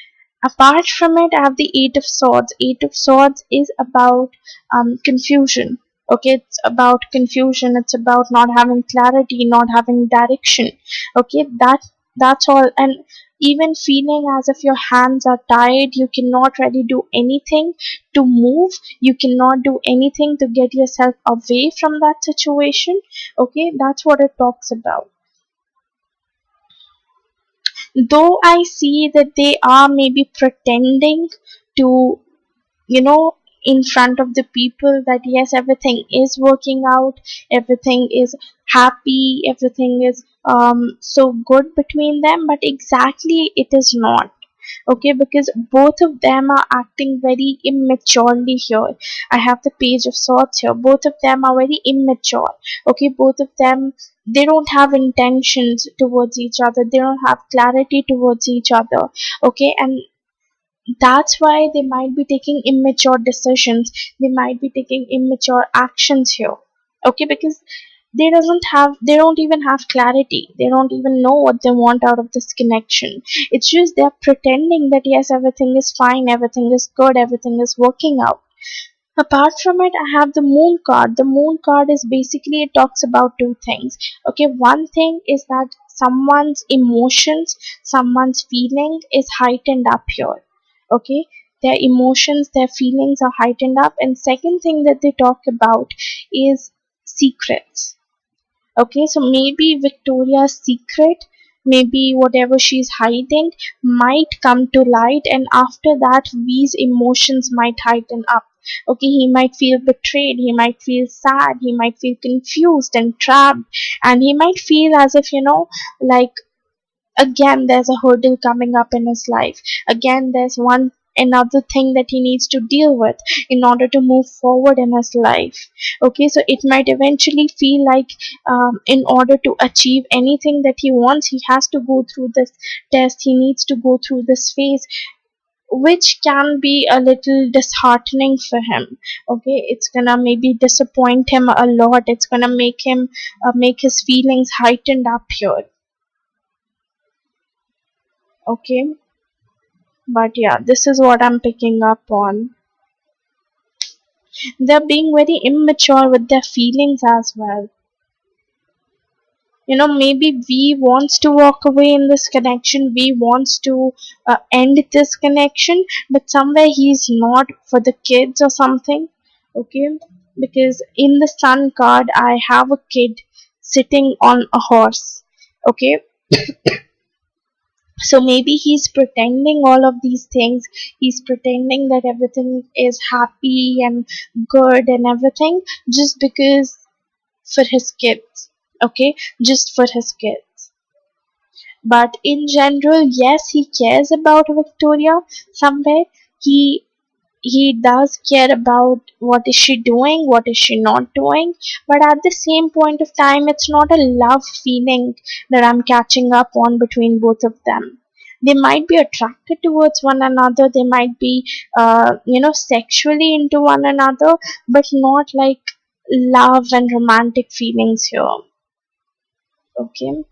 Apart from it, I have the Eight of Swords. Eight of Swords is about confusion. Okay, it's about confusion. It's about not having clarity, not having direction. Okay, that's all. And even feeling as if your hands are tied, you cannot really do anything to move. You cannot do anything to get yourself away from that situation. Okay, that's what it talks about. Though I see that they are maybe pretending to, you know, in front of the people that yes, everything is working out, everything is happy, everything is so good between them, but exactly it is not. Okay, because both of them are acting very immaturely here. I have the Page of Swords here. Both of them are very immature. Okay, both of them, they don't have intentions towards each other, they don't have clarity towards each other. Okay, and that's why they might be taking immature decisions, they might be taking immature actions here. Okay, because they don't even have clarity, they don't even know what they want out of this connection. It's just they're pretending that yes, everything is fine, everything is good, everything is working out. Apart from it, I have the Moon card. The Moon card is basically, it talks about two things. Okay, one thing is that someone's emotions, someone's feeling is heightened up here. Okay, their emotions, their feelings are heightened up. And second thing that they talk about is secrets. Okay, so maybe Victoria's secret, maybe whatever she's hiding, might come to light, and after that, V's emotions might heighten up. Okay, he might feel betrayed, he might feel sad, he might feel confused and trapped, and he might feel as if, like again there's a hurdle coming up in his life. Again, there's one another thing that he needs to deal with in order to move forward in his life. Okay, so it might eventually feel like in order to achieve anything that he wants, he has to go through this test, he needs to go through this phase, which can be a little disheartening for him. Okay, it's gonna maybe disappoint him a lot, it's gonna make him make his feelings heightened up here. Okay, but yeah, this is what I'm picking up on. They're being very immature with their feelings as well. Maybe we wants to walk away in this connection, we wants to end this connection, but somewhere he's not, for the kids or something. Okay, because in the Sun card I have a kid sitting on a horse. Okay, so maybe he's pretending all of these things. He's pretending that everything is happy and good and everything, just because, for his kids. Okay, just for his kids. But in general, yes, he cares about Victoria somewhere. He does care about what is she doing, what is she not doing, but at the same point of time, it's not a love feeling that I'm catching up on between both of them. They might be attracted towards one another, they might be sexually into one another, but not like love and romantic feelings here. Okay,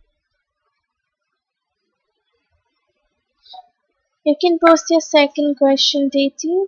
you can post your second question, Deity.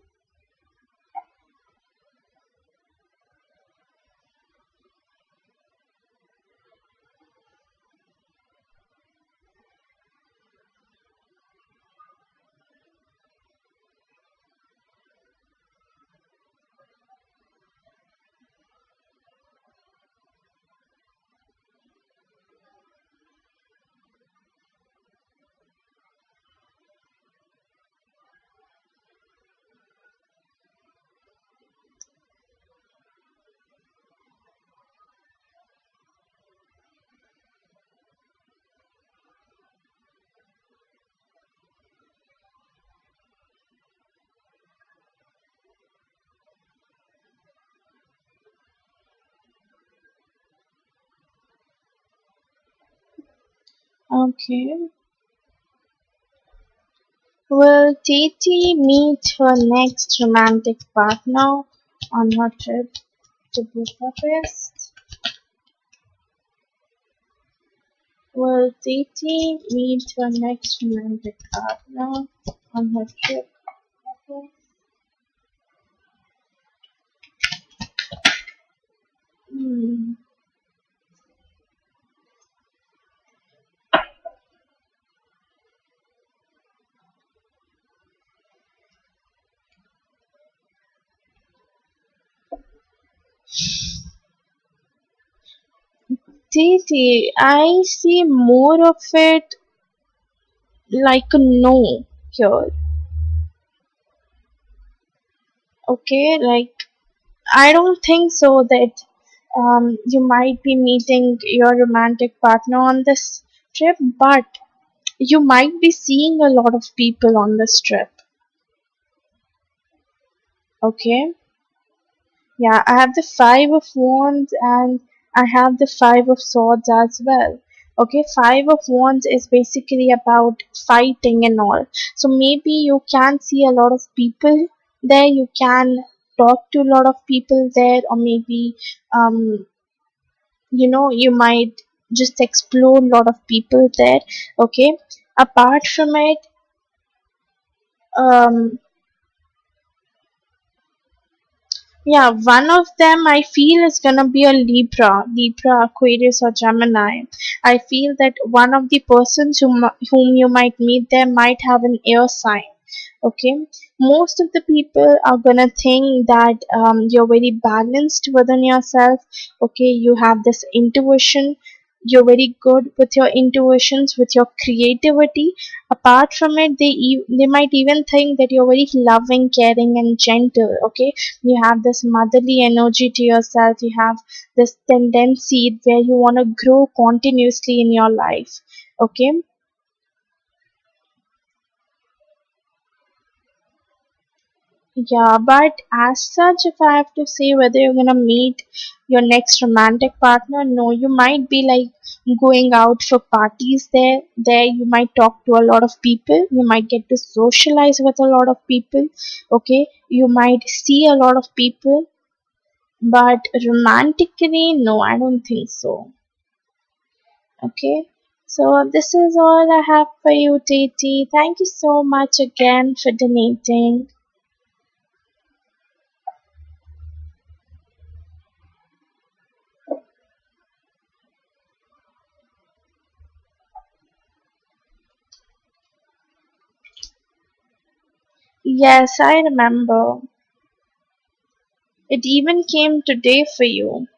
Okay. Will Titi meet her next romantic partner on her trip to Budapest? Will Titi meet her next romantic partner on her trip to Budapest? Hmm. Titi, I see more of it like a no here. Okay, like I don't think so that you might be meeting your romantic partner on this trip, but you might be seeing a lot of people on this trip. Okay, yeah, I have the five of wands and I have the five of swords as well. Okay, five of wands is basically about fighting and all. So maybe you can see a lot of people there, you can talk to a lot of people there, or maybe um you might just explore a lot of people there. Okay, apart from it, um yeah, one of them I feel is gonna be a Libra, Aquarius, or Gemini. I feel that one of the persons whom you might meet there might have an air sign. Okay, most of the people are gonna think that you're very balanced within yourself. Okay, you have this intuition. You're very good with your intuitions, with your creativity. Apart from it, they might even think that you're very loving, caring, and gentle. Okay, you have this motherly energy to yourself. You have this tendency where you want to grow continuously in your life. Okay, yeah, but as such, if I have to say whether you're gonna meet your next romantic partner, no, you might be like going out for parties there. There, you might talk to a lot of people. You might get to socialize with a lot of people. Okay, you might see a lot of people, but romantically, no, I don't think so. Okay, so this is all I have for you, Titi. Thank you so much again for donating. Yes, I remember. It even came today for you.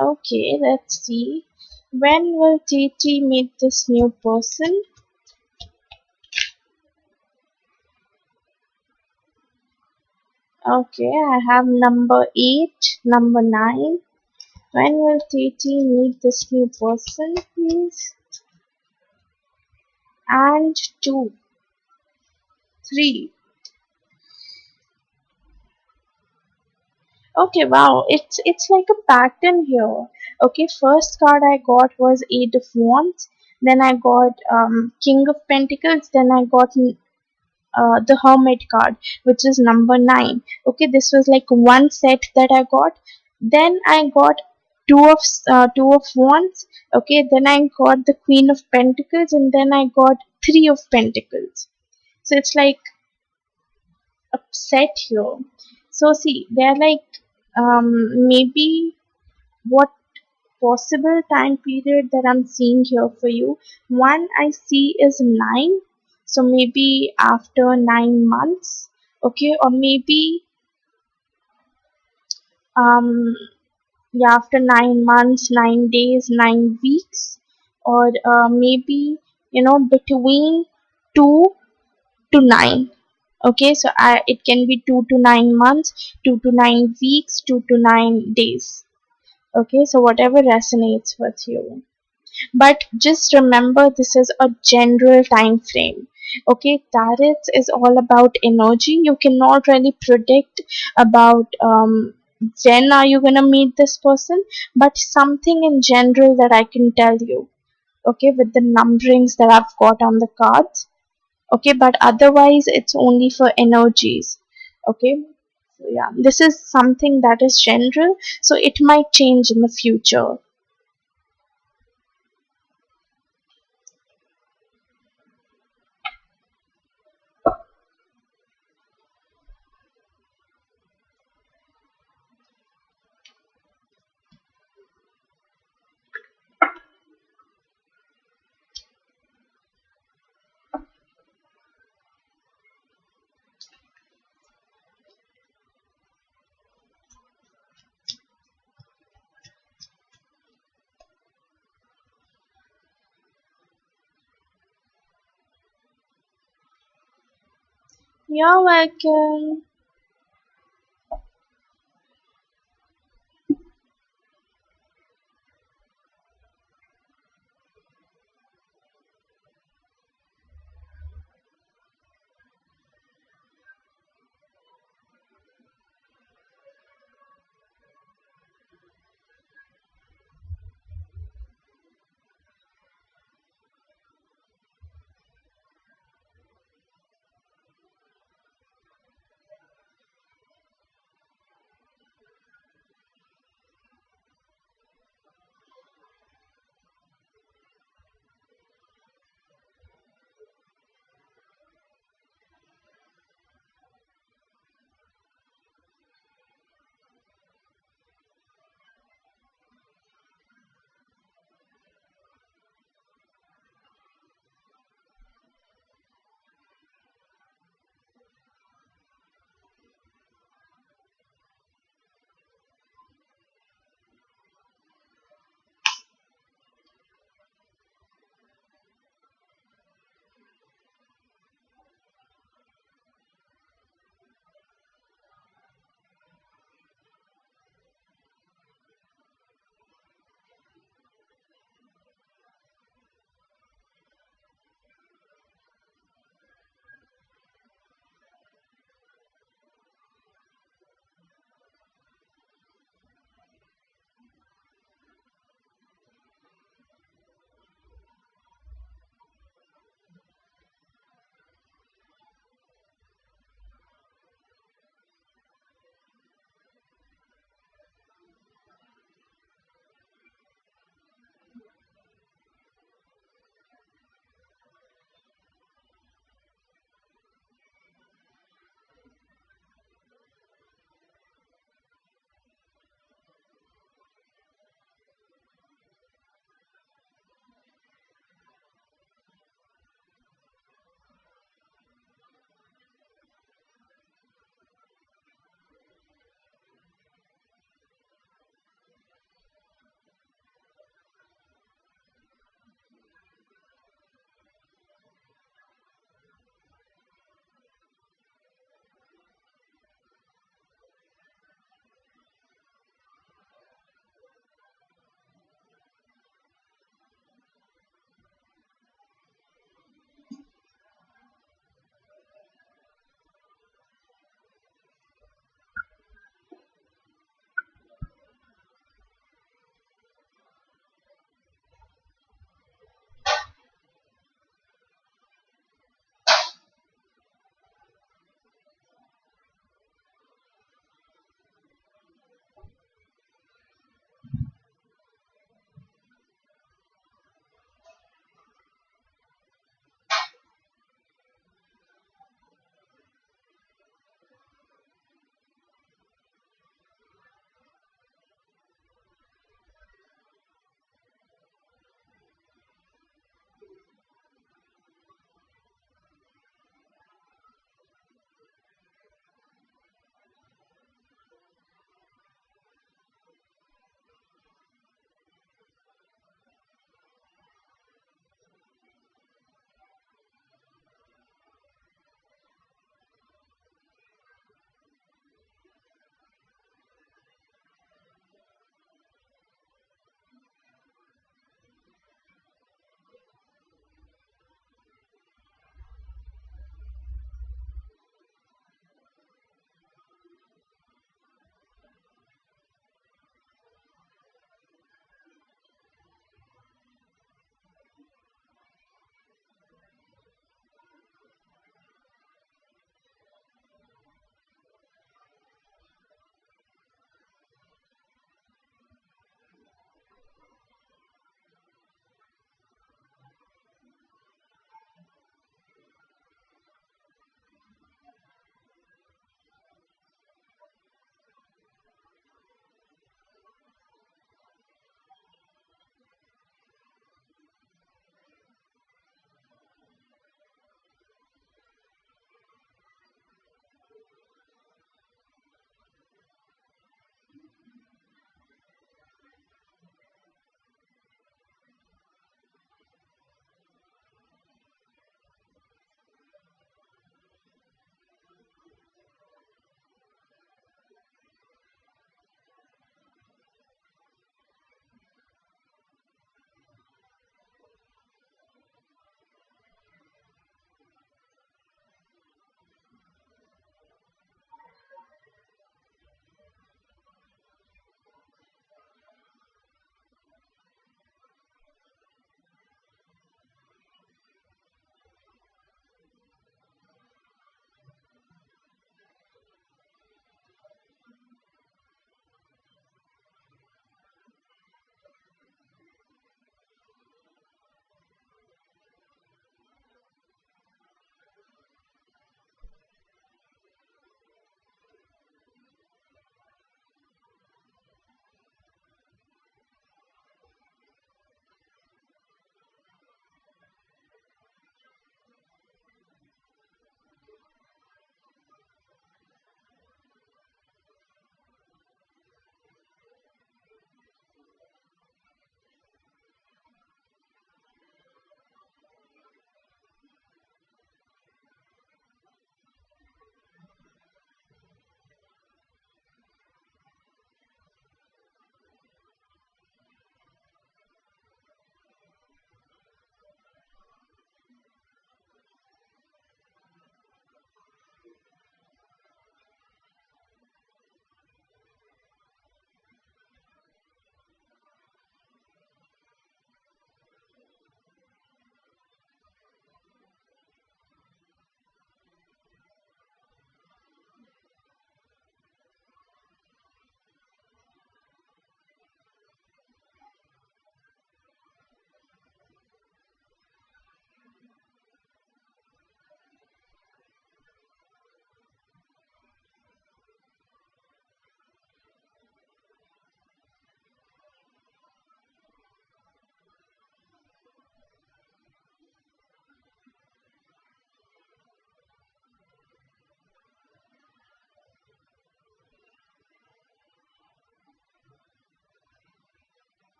Okay, let's see. When will Titi meet this new person? Okay, I have number 8, number 9. When will Titi meet this new person, please? And 2, 3. Okay, wow, it's like a pattern here. Okay, first card I got was Eight of Wands. Then I got King of Pentacles. Then I got the Hermit card, which is number 9. Okay, this was like one set that I got. Then I got two of Wands. Okay, then I got the Queen of Pentacles, and then I got Three of Pentacles. So it's like a set here. So see, they're like maybe what possible time period that I'm seeing here for you. One I see is 9, so maybe after 9 months, okay, or maybe um yeah, after 9 months, 9 days, 9 weeks, or maybe between 2 to 9. Okay, so it can be 2 to 9 months, 2 to 9 weeks, 2 to 9 days. Okay, so whatever resonates with you. But just remember, this is a general time frame. Okay, tarot is all about energy. You cannot really predict about when are you gonna meet this person, but something in general that I can tell you. Okay, with the numberings that I've got on the cards. Okay, but otherwise it's only for energies. Okay, so yeah, this is something that is general, so it might change in the future. You're welcome.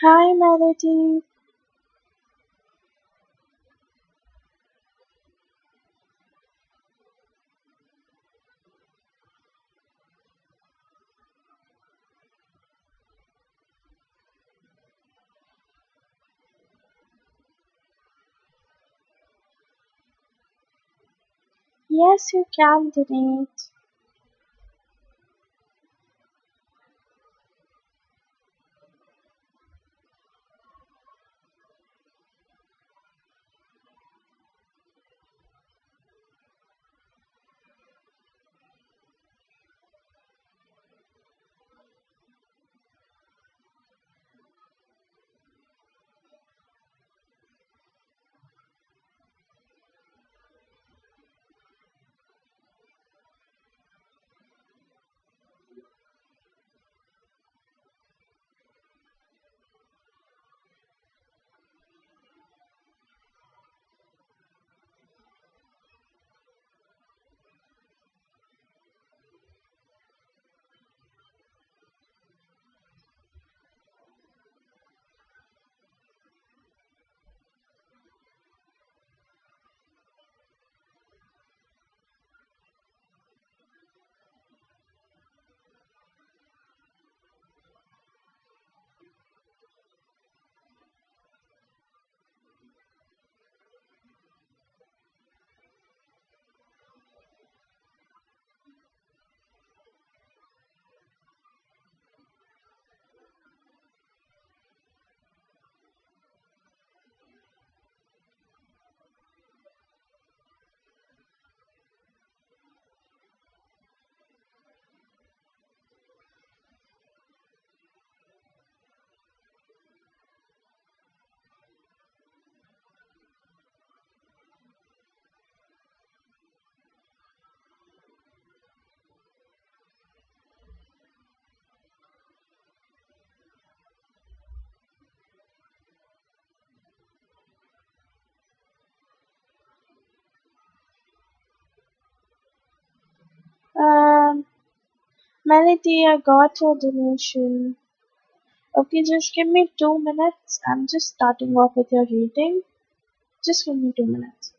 Hi, Melody. Yes, you can donate. Um, Melody, I got your donation. Okay, just give me 2 minutes. I'm just starting off with your reading. Just give me 2 minutes.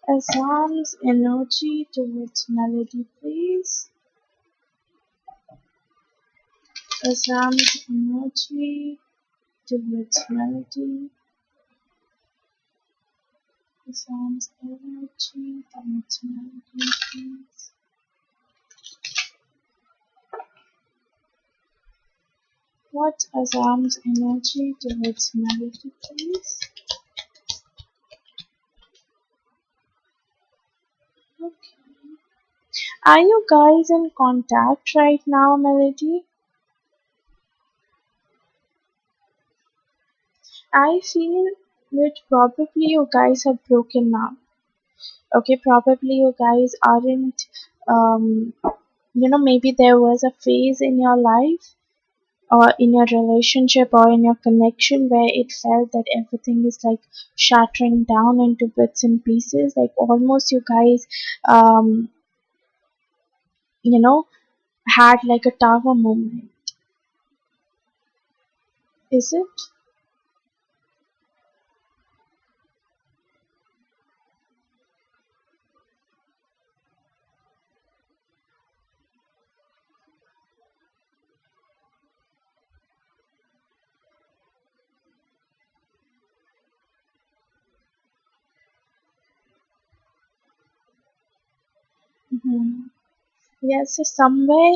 Assam's energy towards melody, please. Assam's energy towards melody. Assam's energy towards melody, please. What's Assam's energy towards melody, please? Okay. Are you guys in contact right now, Melody? I feel that probably you guys have broken up. Okay, probably you guys aren't, um, maybe there was a phase in your life or in your relationship or in your connection where it felt that everything is like shattering down into bits and pieces, like almost you guys, um, you know, had like a tower moment. Is it? Mm-hmm. Yes, so somewhere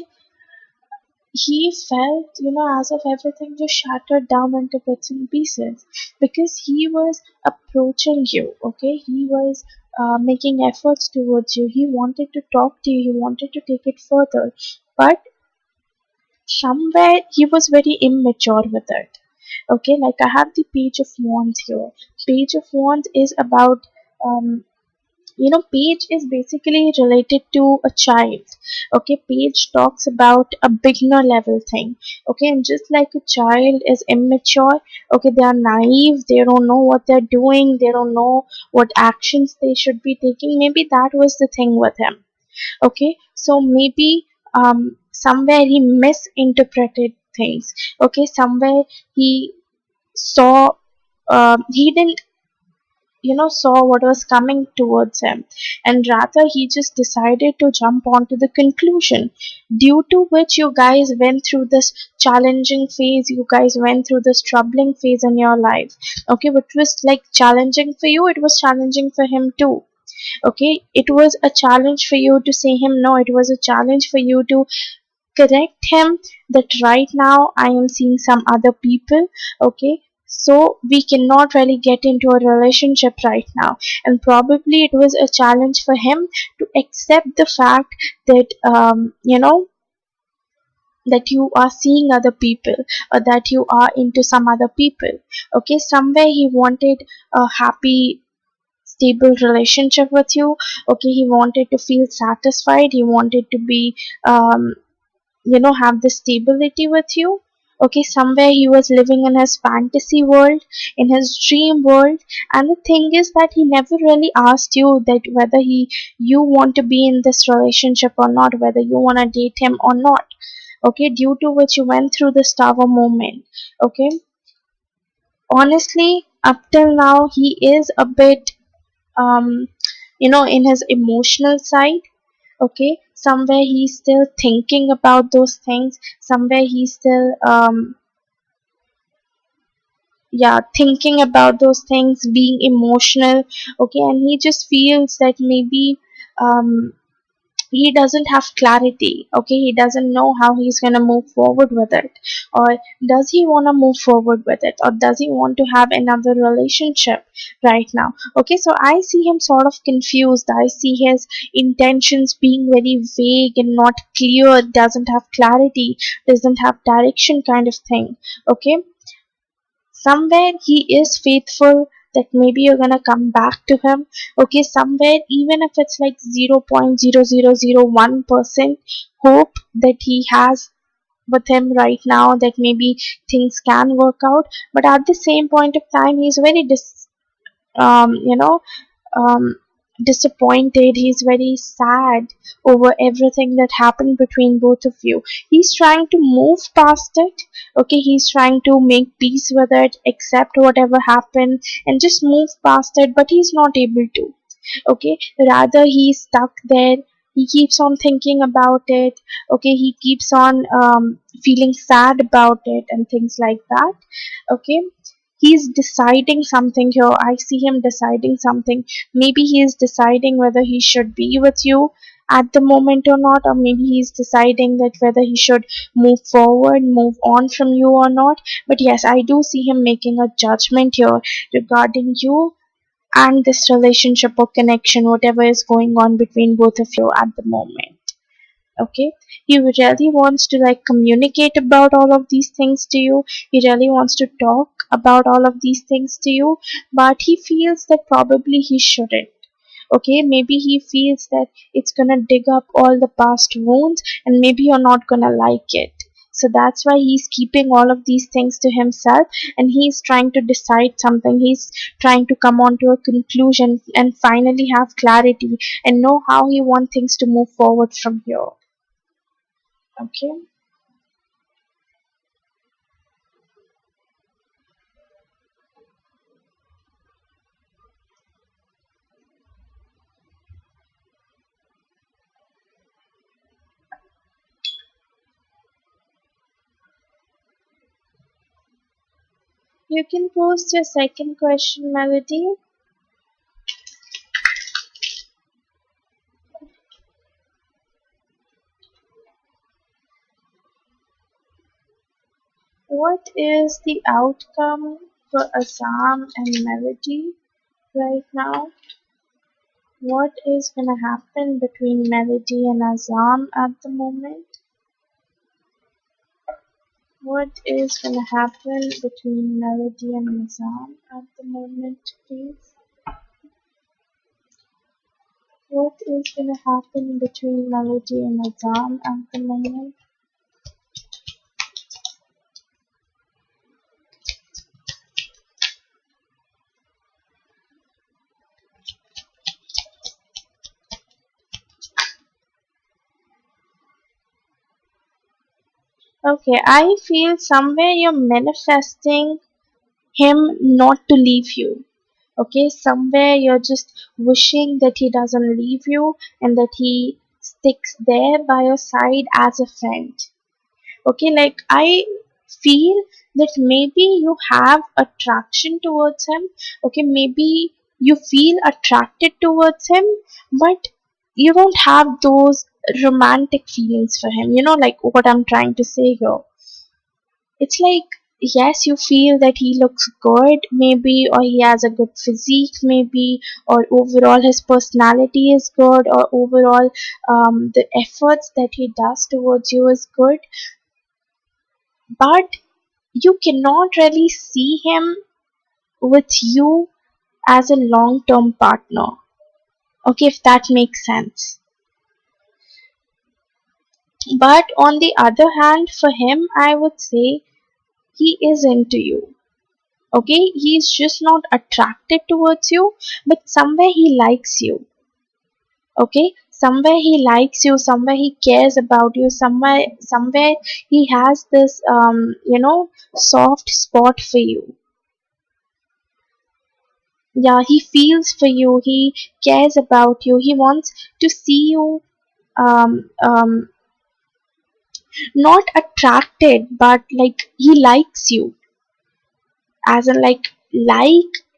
he felt, as if everything just shattered down into bits and pieces because he was approaching you, okay? He was making efforts towards you. He wanted to talk to you, he wanted to take it further, but somewhere he was very immature with it. Okay, like I have the Page of Wands here. Page of Wands is about um, page is basically related to a child. Okay, page talks about a beginner level thing. Okay, and just like a child is immature, okay, they are naive, they don't know what they're doing, they don't know what actions they should be taking. Maybe that was the thing with him. Okay, so maybe somewhere he misinterpreted things. Okay, somewhere he saw, he didn't saw what was coming towards him, and rather he just decided to jump onto the conclusion, due to which you guys went through this challenging phase, you guys went through this troubling phase in your life. Okay, which was like challenging for you, it was challenging for him too. Okay, it was a challenge for you to say him no, it was a challenge for you to correct him that right now I am seeing some other people. Okay, so we cannot really get into a relationship right now, and probably it was a challenge for him to accept the fact that that you are seeing other people, or that you are into some other people. Okay, somewhere he wanted a happy stable relationship with you. Okay, he wanted to feel satisfied, he wanted to be um, have the stability with you. Okay, somewhere he was living in his fantasy world, in his dream world, and the thing is that he never really asked you that whether you want to be in this relationship or not, whether you want to date him or not. Okay, due to which you went through this tower moment. Okay, honestly, up till now he is a bit um in his emotional side. Okay, somewhere he's still thinking about those things, somewhere he's still yeah, thinking about those things, being emotional. Okay, and he just feels that maybe um he doesn't have clarity. Okay, he doesn't know how he's going to move forward with it, or does he want to move forward with it, or does he want to have another relationship right now. Okay, so I see him sort of confused, I see his intentions being very vague and not clear, doesn't have clarity, doesn't have direction kind of thing. Okay, somewhere he is faithful that maybe you're gonna come back to him. Okay, somewhere even if it's like 0.0001% hope that he has with him right now, that maybe things can work out, but at the same point of time he's very um, you know um, disappointed. He's very sad over everything that happened between both of you. He's trying to move past it. Okay, he's trying to make peace with it, accept whatever happened, and just move past it, but he's not able to. Okay, rather he's stuck there. He keeps on thinking about it. Okay, he keeps on feeling sad about it and things like that. Okay, he's deciding something here. I see him deciding something. Maybe he is deciding whether he should be with you at the moment or not, or maybe he's deciding that whether he should move forward, move on from you or not. But yes, I do see him making a judgment here regarding you and this relationship or connection, whatever is going on between both of you at the moment. Okay, he really wants to like communicate about all of these things to you. He really wants to talk about all of these things to you, but he feels that probably he shouldn't. Okay, maybe he feels that it's gonna dig up all the past wounds and maybe you're not gonna like it. So that's why he's keeping all of these things to himself, and he's trying to decide something. He's trying to come on to a conclusion and finally have clarity and know how he wants things to move forward from here. Okay. You can post your second question, Melody. What is the outcome for Assam and Melody right now? What is gonna happen between Melody and Azam at the moment? What is gonna happen between Melody and Azam at the moment, please? What is gonna happen between Melody and Azam at the moment? Okay, I feel somewhere you're manifesting him not to leave you. Okay, somewhere you're just wishing that he doesn't leave you and that he sticks there by your side as a friend. Okay, like I feel that maybe you have attraction towards him. Okay, maybe you feel attracted towards him, but you don't have those romantic feelings for him. You know, like what I'm trying to say here. It's like, yes, you feel that he looks good, maybe, or he has a good physique, maybe, or overall his personality is good, or overall the efforts that he does towards you is good, but you cannot really see him with you as a long term partner. Okay, if that makes sense. But on the other hand, for him, I would say he is into you. Okay, he's just not attracted towards you, but somewhere he likes you. Okay, somewhere he likes you, somewhere he cares about you, somewhere he has this soft spot for you. Yeah, he feels for you, he cares about you, he wants to see you um um not attracted, but like he likes you, as in like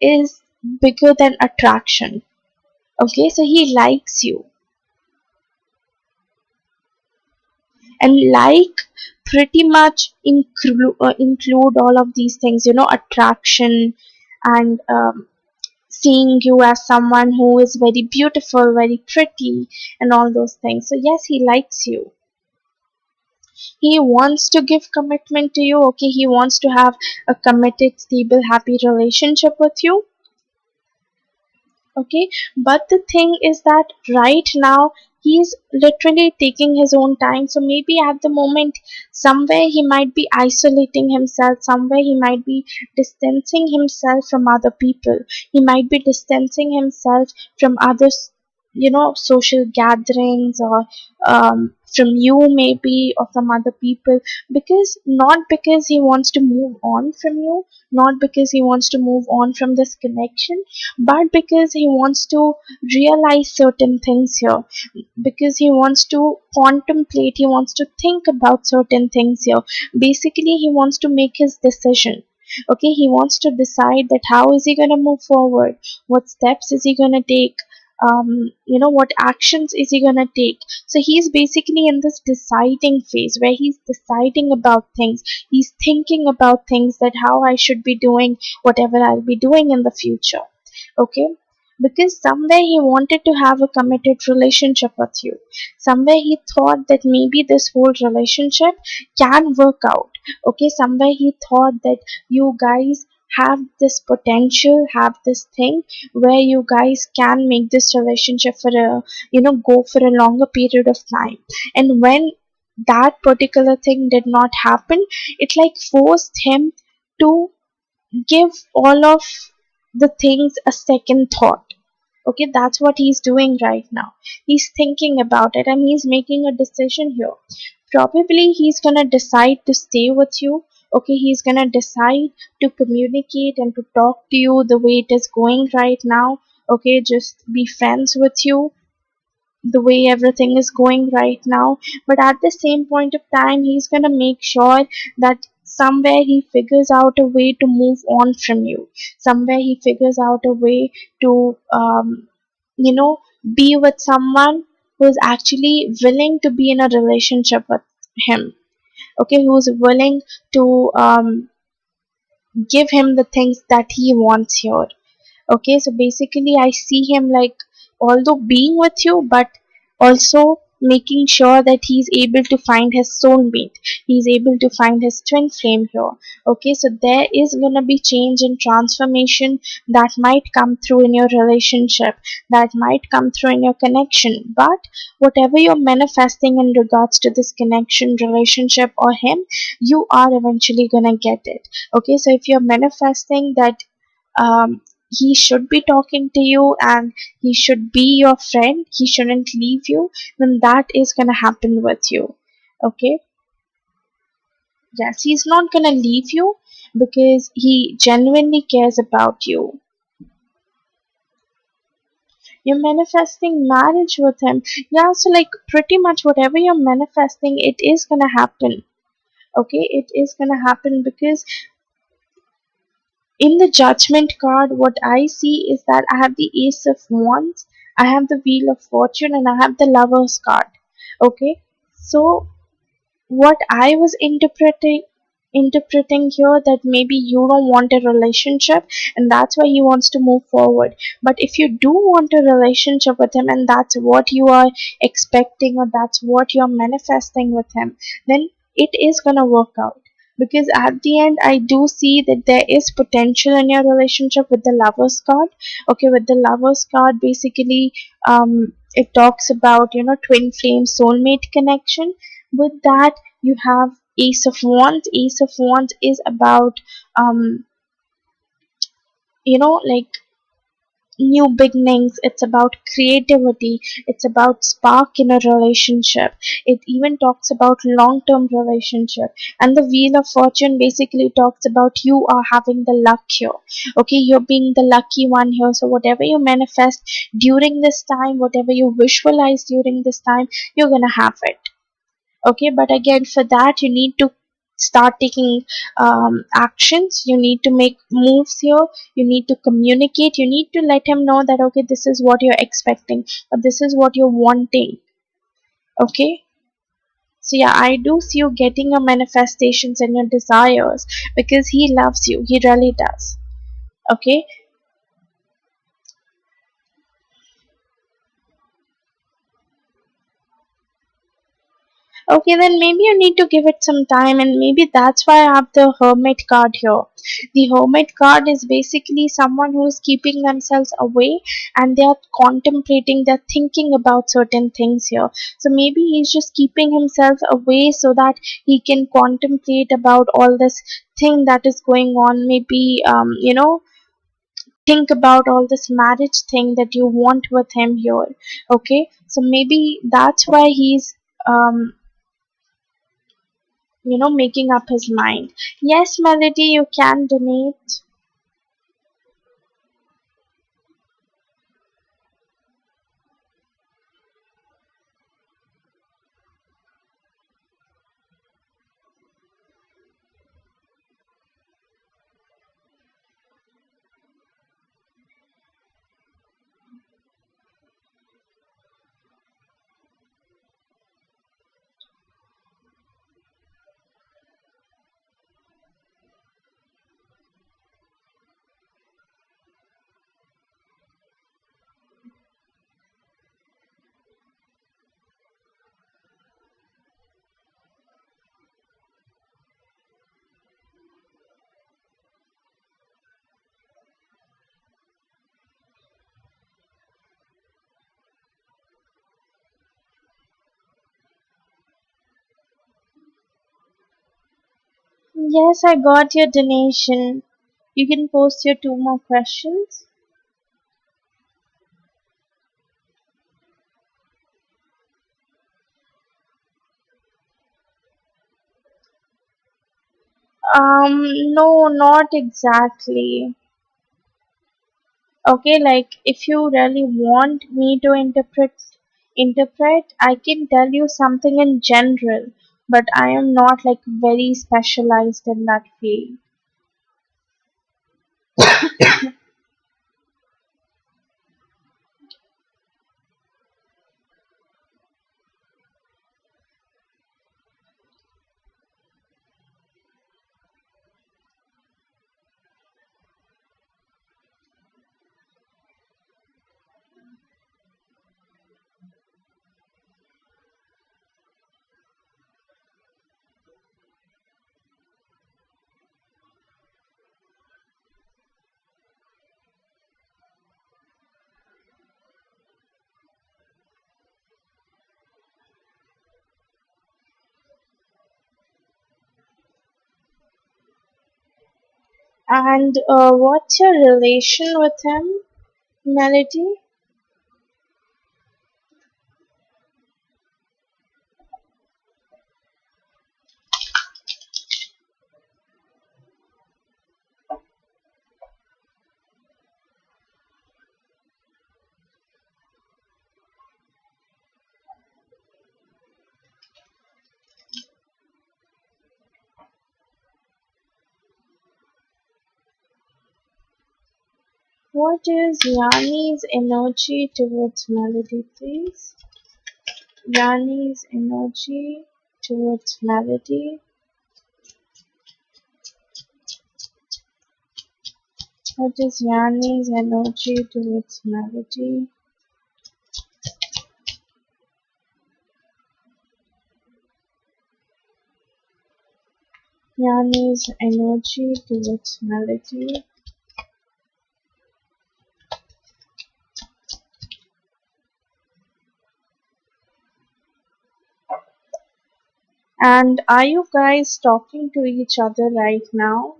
is bigger than attraction. Okay, so he likes you, and like pretty much include all of these things, attraction and seeing you as someone who is very beautiful, very pretty, and all those things. So yes, he likes you. He wants to give commitment to you. Okay, he wants to have a committed, stable, happy relationship with you. Okay, but the thing is that right now he's literally taking his own time. So maybe at the moment, somewhere he might be isolating himself, somewhere he might be distancing himself from other people, he might be distancing himself from other social gatherings or from you maybe, or from other people, because not because he wants to move on from you, not because he wants to move on from this connection, but because he wants to realize certain things here, because he wants to contemplate, he wants to think about certain things here. Basically, he wants to make his decision. Okay, he wants to decide that how is he going to move forward, what steps is he going to take, what actions is he going to take. So he's basically in this deciding phase where he's deciding about things, he's thinking about things, that how I should be doing whatever I'll be doing in the future. Okay, because somewhere he wanted to have a committed relationship with you, somewhere he thought that maybe this whole relationship can work out. Okay, somewhere he thought that you guys have this potential, have this thing where you guys can make this relationship for a, go for a longer period of time. And when that particular thing did not happen, it like forced him to give all of the things a second thought. Okay, that's what he's doing right now. He's thinking about it and he's making a decision here. Probably he's gonna decide to stay with you. Okay, he's gonna decide to communicate and to talk to you the way it is going right now. Okay, just be friends with you the way everything is going right now. But at the same point of time, he's gonna make sure that somewhere he figures out a way to move on from you. Somewhere he figures out a way to, you know, be with someone who's actually willing to be in a relationship with him. Okay, who's willing to give him the things that he wants here. Okay, so basically I see him like, although being with you, but also making sure that he's able to find his soulmate, he's able to find his twin flame here. Okay, so there is gonna be change and transformation that might come through in your relationship, that might come through in your connection. But whatever you're manifesting in regards to this connection, relationship, or him, you are eventually gonna get it. Okay, so if you're manifesting that he should be talking to you and he should be your friend, he shouldn't leave you, then that is going to happen with you. Okay, yes, he's not going to leave you because he genuinely cares about you. You're manifesting marriage with him. Yeah, so like pretty much whatever you're manifesting, it is going to happen. Okay, it is going to happen because in the judgment card, what I see is that I have the ace of wands, I have the wheel of fortune, and I have the lovers card. Okay, so what I was interpreting here, that maybe you don't want a relationship and that's why he wants to move forward. But if you do want a relationship with him and that's what you are expecting, or that's what you're manifesting with him, then it is gonna work out. Because at the end, I do see that there is potential in your relationship with the lovers card. Okay, with the lovers card, basically it talks about, twin flame soulmate connection. With that, you have ace of wands. Ace of wands is about like new beginnings, it's about creativity, it's about spark in a relationship. It even talks about long term relationship. And the wheel of fortune basically talks about you are having the luck here. Okay, you're being the lucky one here. So whatever you manifest during this time, whatever you visualize during this time, you're gonna have it. Okay, but again, for that you need to start taking actions, you need to make moves here, you need to communicate, you need to let him know that okay, this is what you're expecting, or this is what you're wanting. Okay, so yeah, I do see you getting your manifestations and your desires, because he loves you, he really does. Okay, okay, then maybe you need to give it some time, and maybe that's why I have the hermit card here. The hermit card is basically someone who is keeping themselves away and they are contemplating, they're thinking about certain things here. So maybe he's just keeping himself away so that he can contemplate about all this thing that is going on. Maybe, think about all this marriage thing that you want with him here. Okay, so maybe that's why he's um, making up his mind. Yes, Melody, you can donate. Yes, I got your donation. You can post your two more questions. No, not exactly. Okay, like if you really want me to interpret, I can tell you something in general, but I am not like very specialized in that field. And what's your relation with him, Melody? What is Yanni's energy towards Melody, please? Yanni's energy towards Melody. What is Yanni's energy towards Melody? Yanni's energy towards Melody. And are you guys talking to each other right now?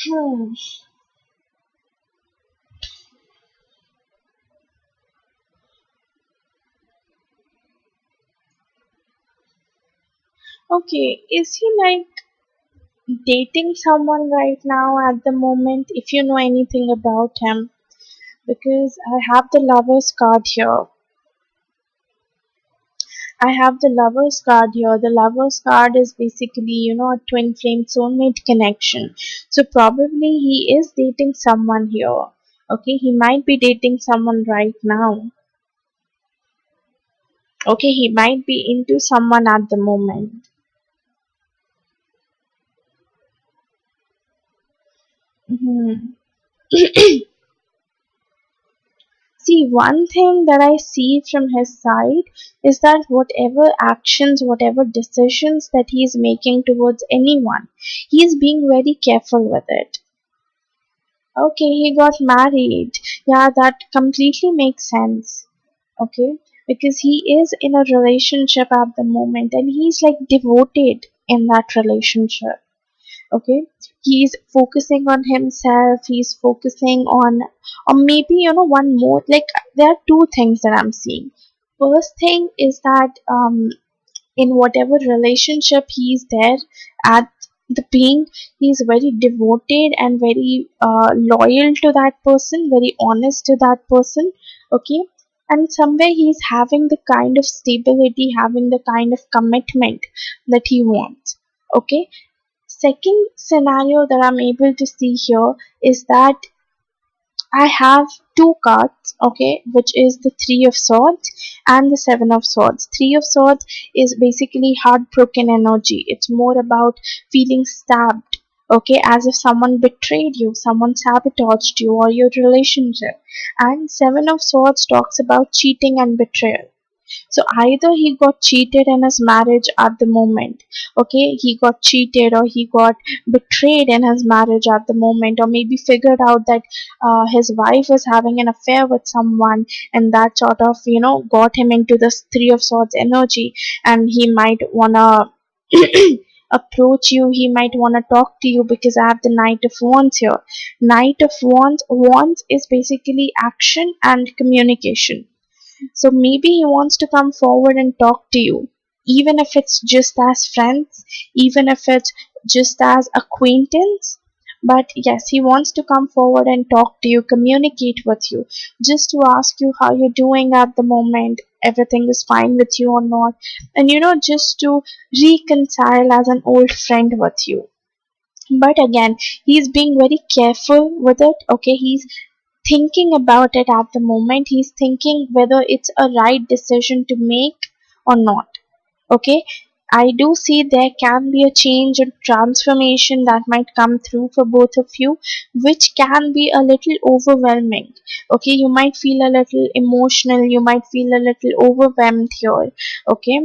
Hmm. Okay, is he like dating someone right now at the moment? If you know anything about him, because I have the lover's card here. I have the lover's card here. The lover's card is basically, a twin flame soulmate connection. So probably he is dating someone here. Okay, he might be dating someone right now. Okay, he might be into someone at the moment. Mhm. See, one thing that I see from his side is that whatever actions, whatever decisions that he is making towards anyone, he is being very careful with it. Okay, he got married. Yeah, that completely makes sense. Okay, because he is in a relationship at the moment and he's like devoted in that relationship. Okay, he's focusing on himself, he's focusing on, or maybe, one more, like, there are two things that I'm seeing. First thing is that in whatever relationship he's there at the being, he's very devoted and very loyal to that person, very honest to that person. Okay, and somewhere he's having the kind of stability, having the kind of commitment that he wants. Okay, second scenario that I'm able to see here is that I have two cards, okay, which is the Three of Swords and the Seven of Swords. Three of Swords is basically heartbroken energy. It's more about feeling stabbed, okay, as if someone betrayed you, someone sabotaged you or your relationship. And Seven of Swords talks about cheating and betrayal. So either he got cheated in his marriage at the moment, okay, he got cheated or he got betrayed in his marriage at the moment, or maybe figured out that his wife was having an affair with someone, and that sort of, got him into this Three of Swords energy, and he might wanna approach you, he might wanna talk to you because I have the Knight of Wands here. Knight of Wands is basically action and communication. So maybe he wants to come forward and talk to you, even if it's just as friends, even if it's just as acquaintance. But yes, he wants to come forward and talk to you, communicate with you, just to ask you how you're doing at the moment, everything is fine with you or not, and just to reconcile as an old friend with you. But again, he's being very careful with it. Okay, he's thinking about it at the moment. He's thinking whether it's a right decision to make or not. Okay, I do see there can be a change and transformation that might come through for both of you, which can be a little overwhelming. Okay, you might feel a little emotional, you might feel a little overwhelmed here. Okay,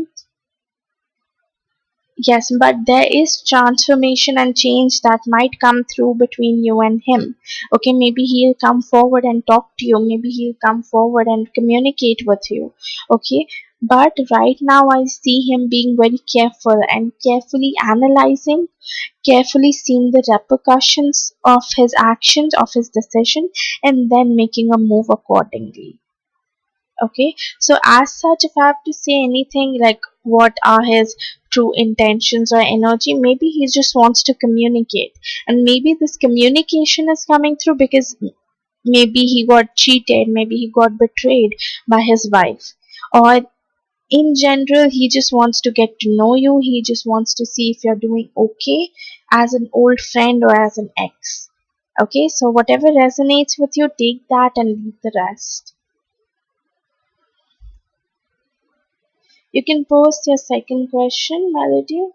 yes, but there is transformation and change that might come through between you and him. Okay, maybe he'll come forward and talk to you, maybe he'll come forward and communicate with you. Okay, but right now I see him being very careful and carefully analyzing, carefully seeing the repercussions of his actions, of his decision, and then making a move accordingly. Okay, so as such, if I have to say anything like what are his true intentions or energy, maybe he just wants to communicate, and maybe this communication is coming through because maybe he got cheated, maybe he got betrayed by his wife, or in general he just wants to get to know you, he just wants to see if you're doing okay as an old friend or as an ex. Okay, so whatever resonates with you, take that and leave the rest. You can post your second question, Melody.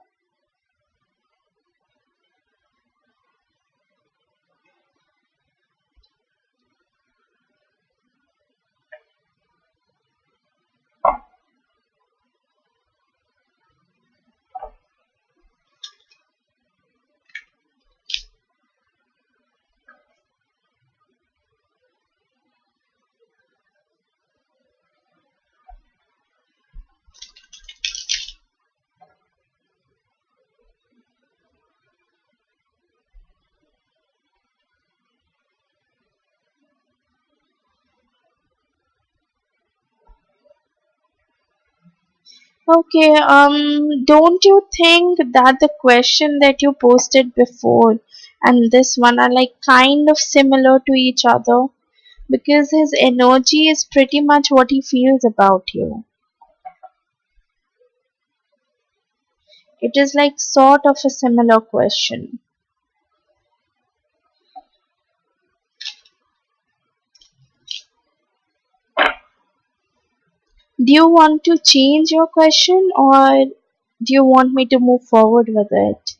Okay, don't you think that the question that you posted before and this one are like kind of similar to each other? Because his energy is pretty much what he feels about you. It is like sort of a similar question. Do you want to change your question or do you want me to move forward with it?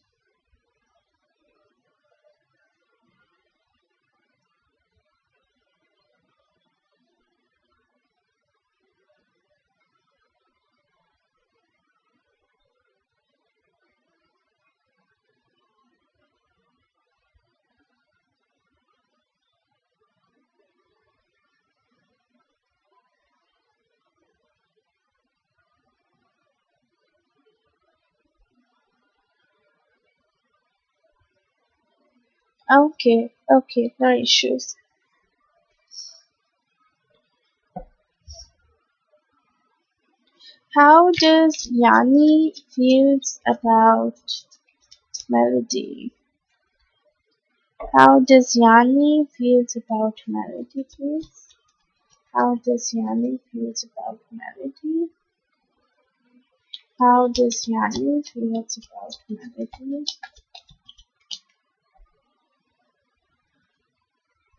Okay, okay, no issues. How does Yanni feels about melody? How does Yanni feels about melody, please? How does Yanni feels about melody? How does Yanni feels about melody?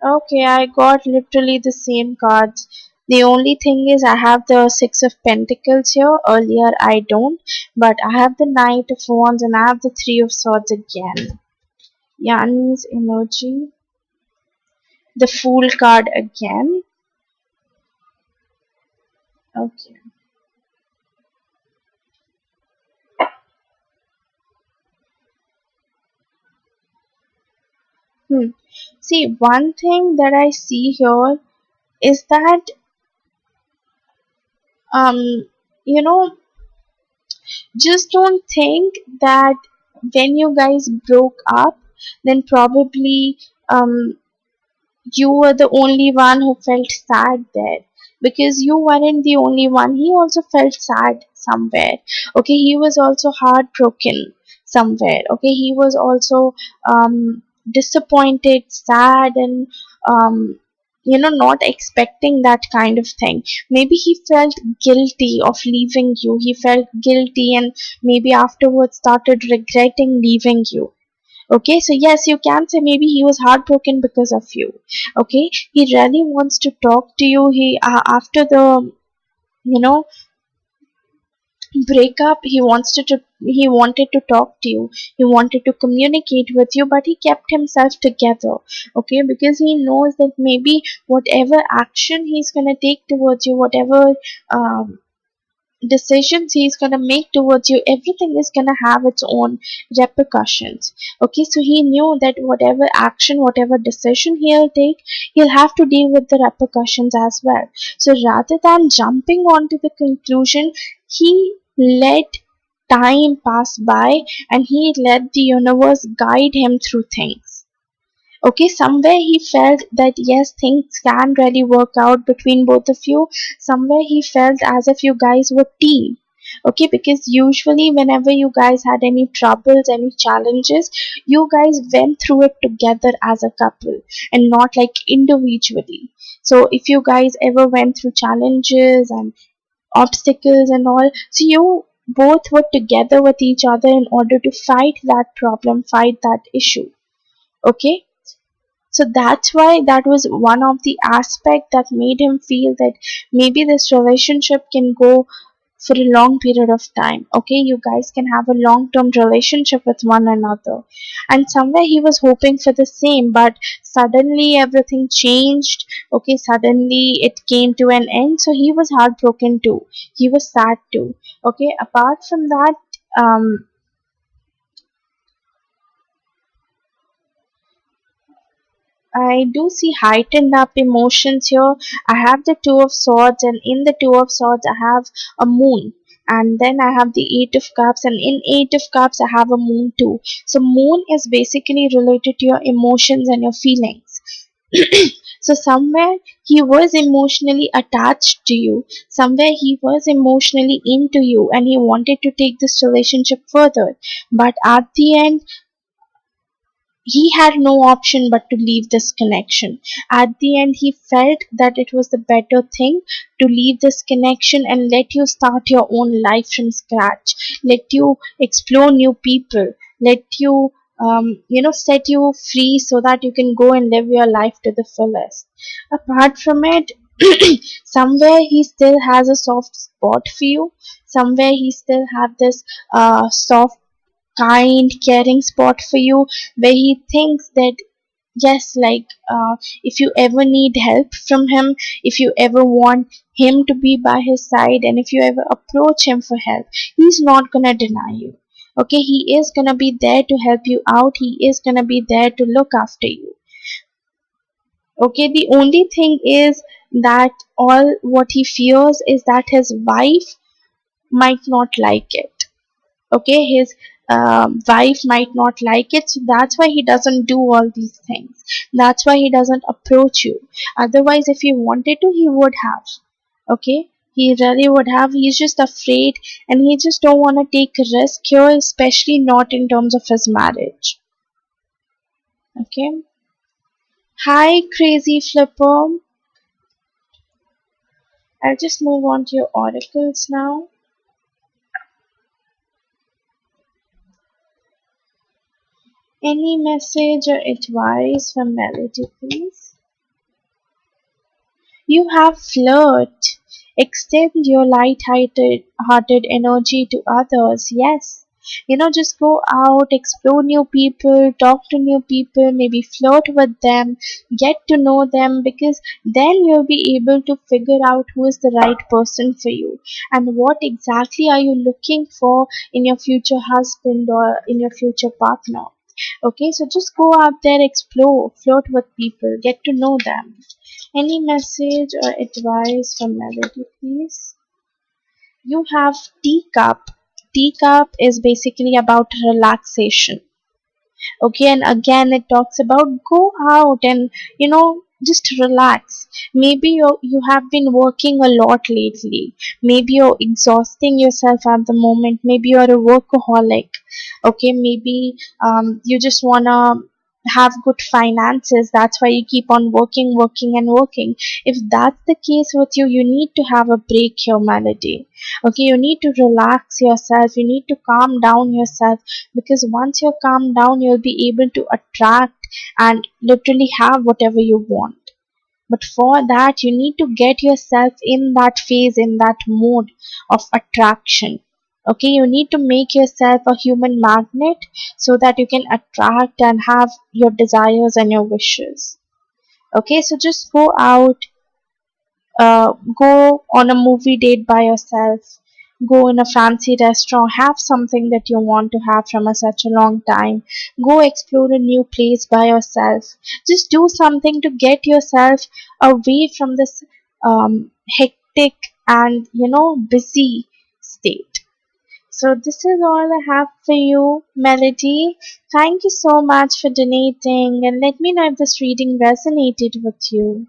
Okay, I got literally the same cards. The only thing is I have the Six of Pentacles here. Earlier I don't. But I have the Knight of Wands and I have the Three of Swords again. Yanni's energy. The Fool card again. Okay. Hmm. See, one thing that I see here is that um you know, just don't think that when you guys broke up, then probably um you were the only one who felt sad there, because you weren't the only one. He also felt sad somewhere. Okay, he was also heartbroken somewhere. Okay, he was also disappointed, sad, and um not expecting that kind of thing. Maybe he felt guilty of leaving you. He felt guilty and maybe afterwards started regretting leaving you. Okay, so yes, you can say maybe he was heartbroken because of you. Okay, he really wants to talk to you. He after the you know breakup, he wanted to talk to you. He wanted to communicate with you, but he kept himself together. Okay, because he knows that maybe whatever action he's gonna take towards you, whatever um, decisions he's going to make towards you, everything is going to have its own repercussions. Okay, so he knew that whatever action, whatever decision he'll take, he'll have to deal with the repercussions as well. So rather than jumping onto the conclusion, he let time pass by and he let the universe guide him through things. Okay, somewhere he felt that yes, things can really work out between both of you. Somewhere he felt as if you guys were team. Okay, because usually whenever you guys had any troubles, any challenges, you guys went through it together as a couple and not like individually. So if you guys ever went through challenges and obstacles and all, so you both were together with each other in order to fight that problem, fight that issue. Okay, so that's why that was one of the aspect that made him feel that maybe this relationship can go for a long period of time. Okay, you guys can have a long term relationship with one another. And somewhere he was hoping for the same, but suddenly everything changed. Okay, suddenly it came to an end. So he was heartbroken too. He was sad too. Okay, apart from that, um, I do see heightened up emotions here. I have the Two of Swords, and in the Two of Swords, I have a moon. And then I have the Eight of Cups, and in Eight of Cups, I have a moon too. So, moon is basically related to your emotions and your feelings. So, somewhere he was emotionally attached to you, somewhere he was emotionally into you, and he wanted to take this relationship further. But at the end, he had no option but to leave this connection. At the end, he felt that it was the better thing to leave this connection and let you start your own life from scratch. Let you explore new people. Let you, set you free so that you can go and live your life to the fullest. Apart from it, somewhere he still has a soft spot for you. Somewhere he still have this soft, kind, caring spot for you, where he thinks that yes, like if you ever need help from him, if you ever want him to be by his side, and if you ever approach him for help, he's not gonna deny you. Okay, he is gonna be there to help you out. He is gonna be there to look after you. Okay, the only thing is that all what he fears is that his wife might not like it. Okay, his wife might not like it, so that's why he doesn't do all these things. That's why he doesn't approach you. Otherwise, if he wanted to, he would have. Okay, he really would have. He's just afraid, and he just don't want to take a risk here, especially not in terms of his marriage. Okay. Hi, crazy flipper. I'll just move on to your oracles now. Any message or advice from Melody, please? You have flirt. Extend your light-hearted energy to others. Yes. Just go out, explore new people, talk to new people, maybe flirt with them, get to know them, because then you'll be able to figure out who is the right person for you and what exactly are you looking for in your future husband or in your future partner. Okay, so just go out there, explore, flirt with people, get to know them. Any message or advice from Melody, please? You have teacup. Teacup is basically about relaxation. Okay, and again it talks about go out and just relax. Maybe you have been working a lot lately. Maybe you're exhausting yourself at the moment. Maybe you're a workaholic. Okay, maybe you just wanna have good finances. That's why you keep on working and working. If that's the case with you, you need to have a break here, Melody. Okay, you need to relax yourself. You need to calm down yourself, because once you're calmed down, you'll be able to attract and literally have whatever you want. But for that, you need to get yourself in that phase, in that mode of attraction. Okay, you need to make yourself a human magnet so that you can attract and have your desires and your wishes. Okay, so just go out, go on a movie date by yourself, go in a fancy restaurant, have something that you want to have from such a long time, go explore a new place by yourself. Just do something to get yourself away from this hectic and busy state. So this is all I have for you, Melody. Thank you so much for donating, and let me know if this reading resonated with you.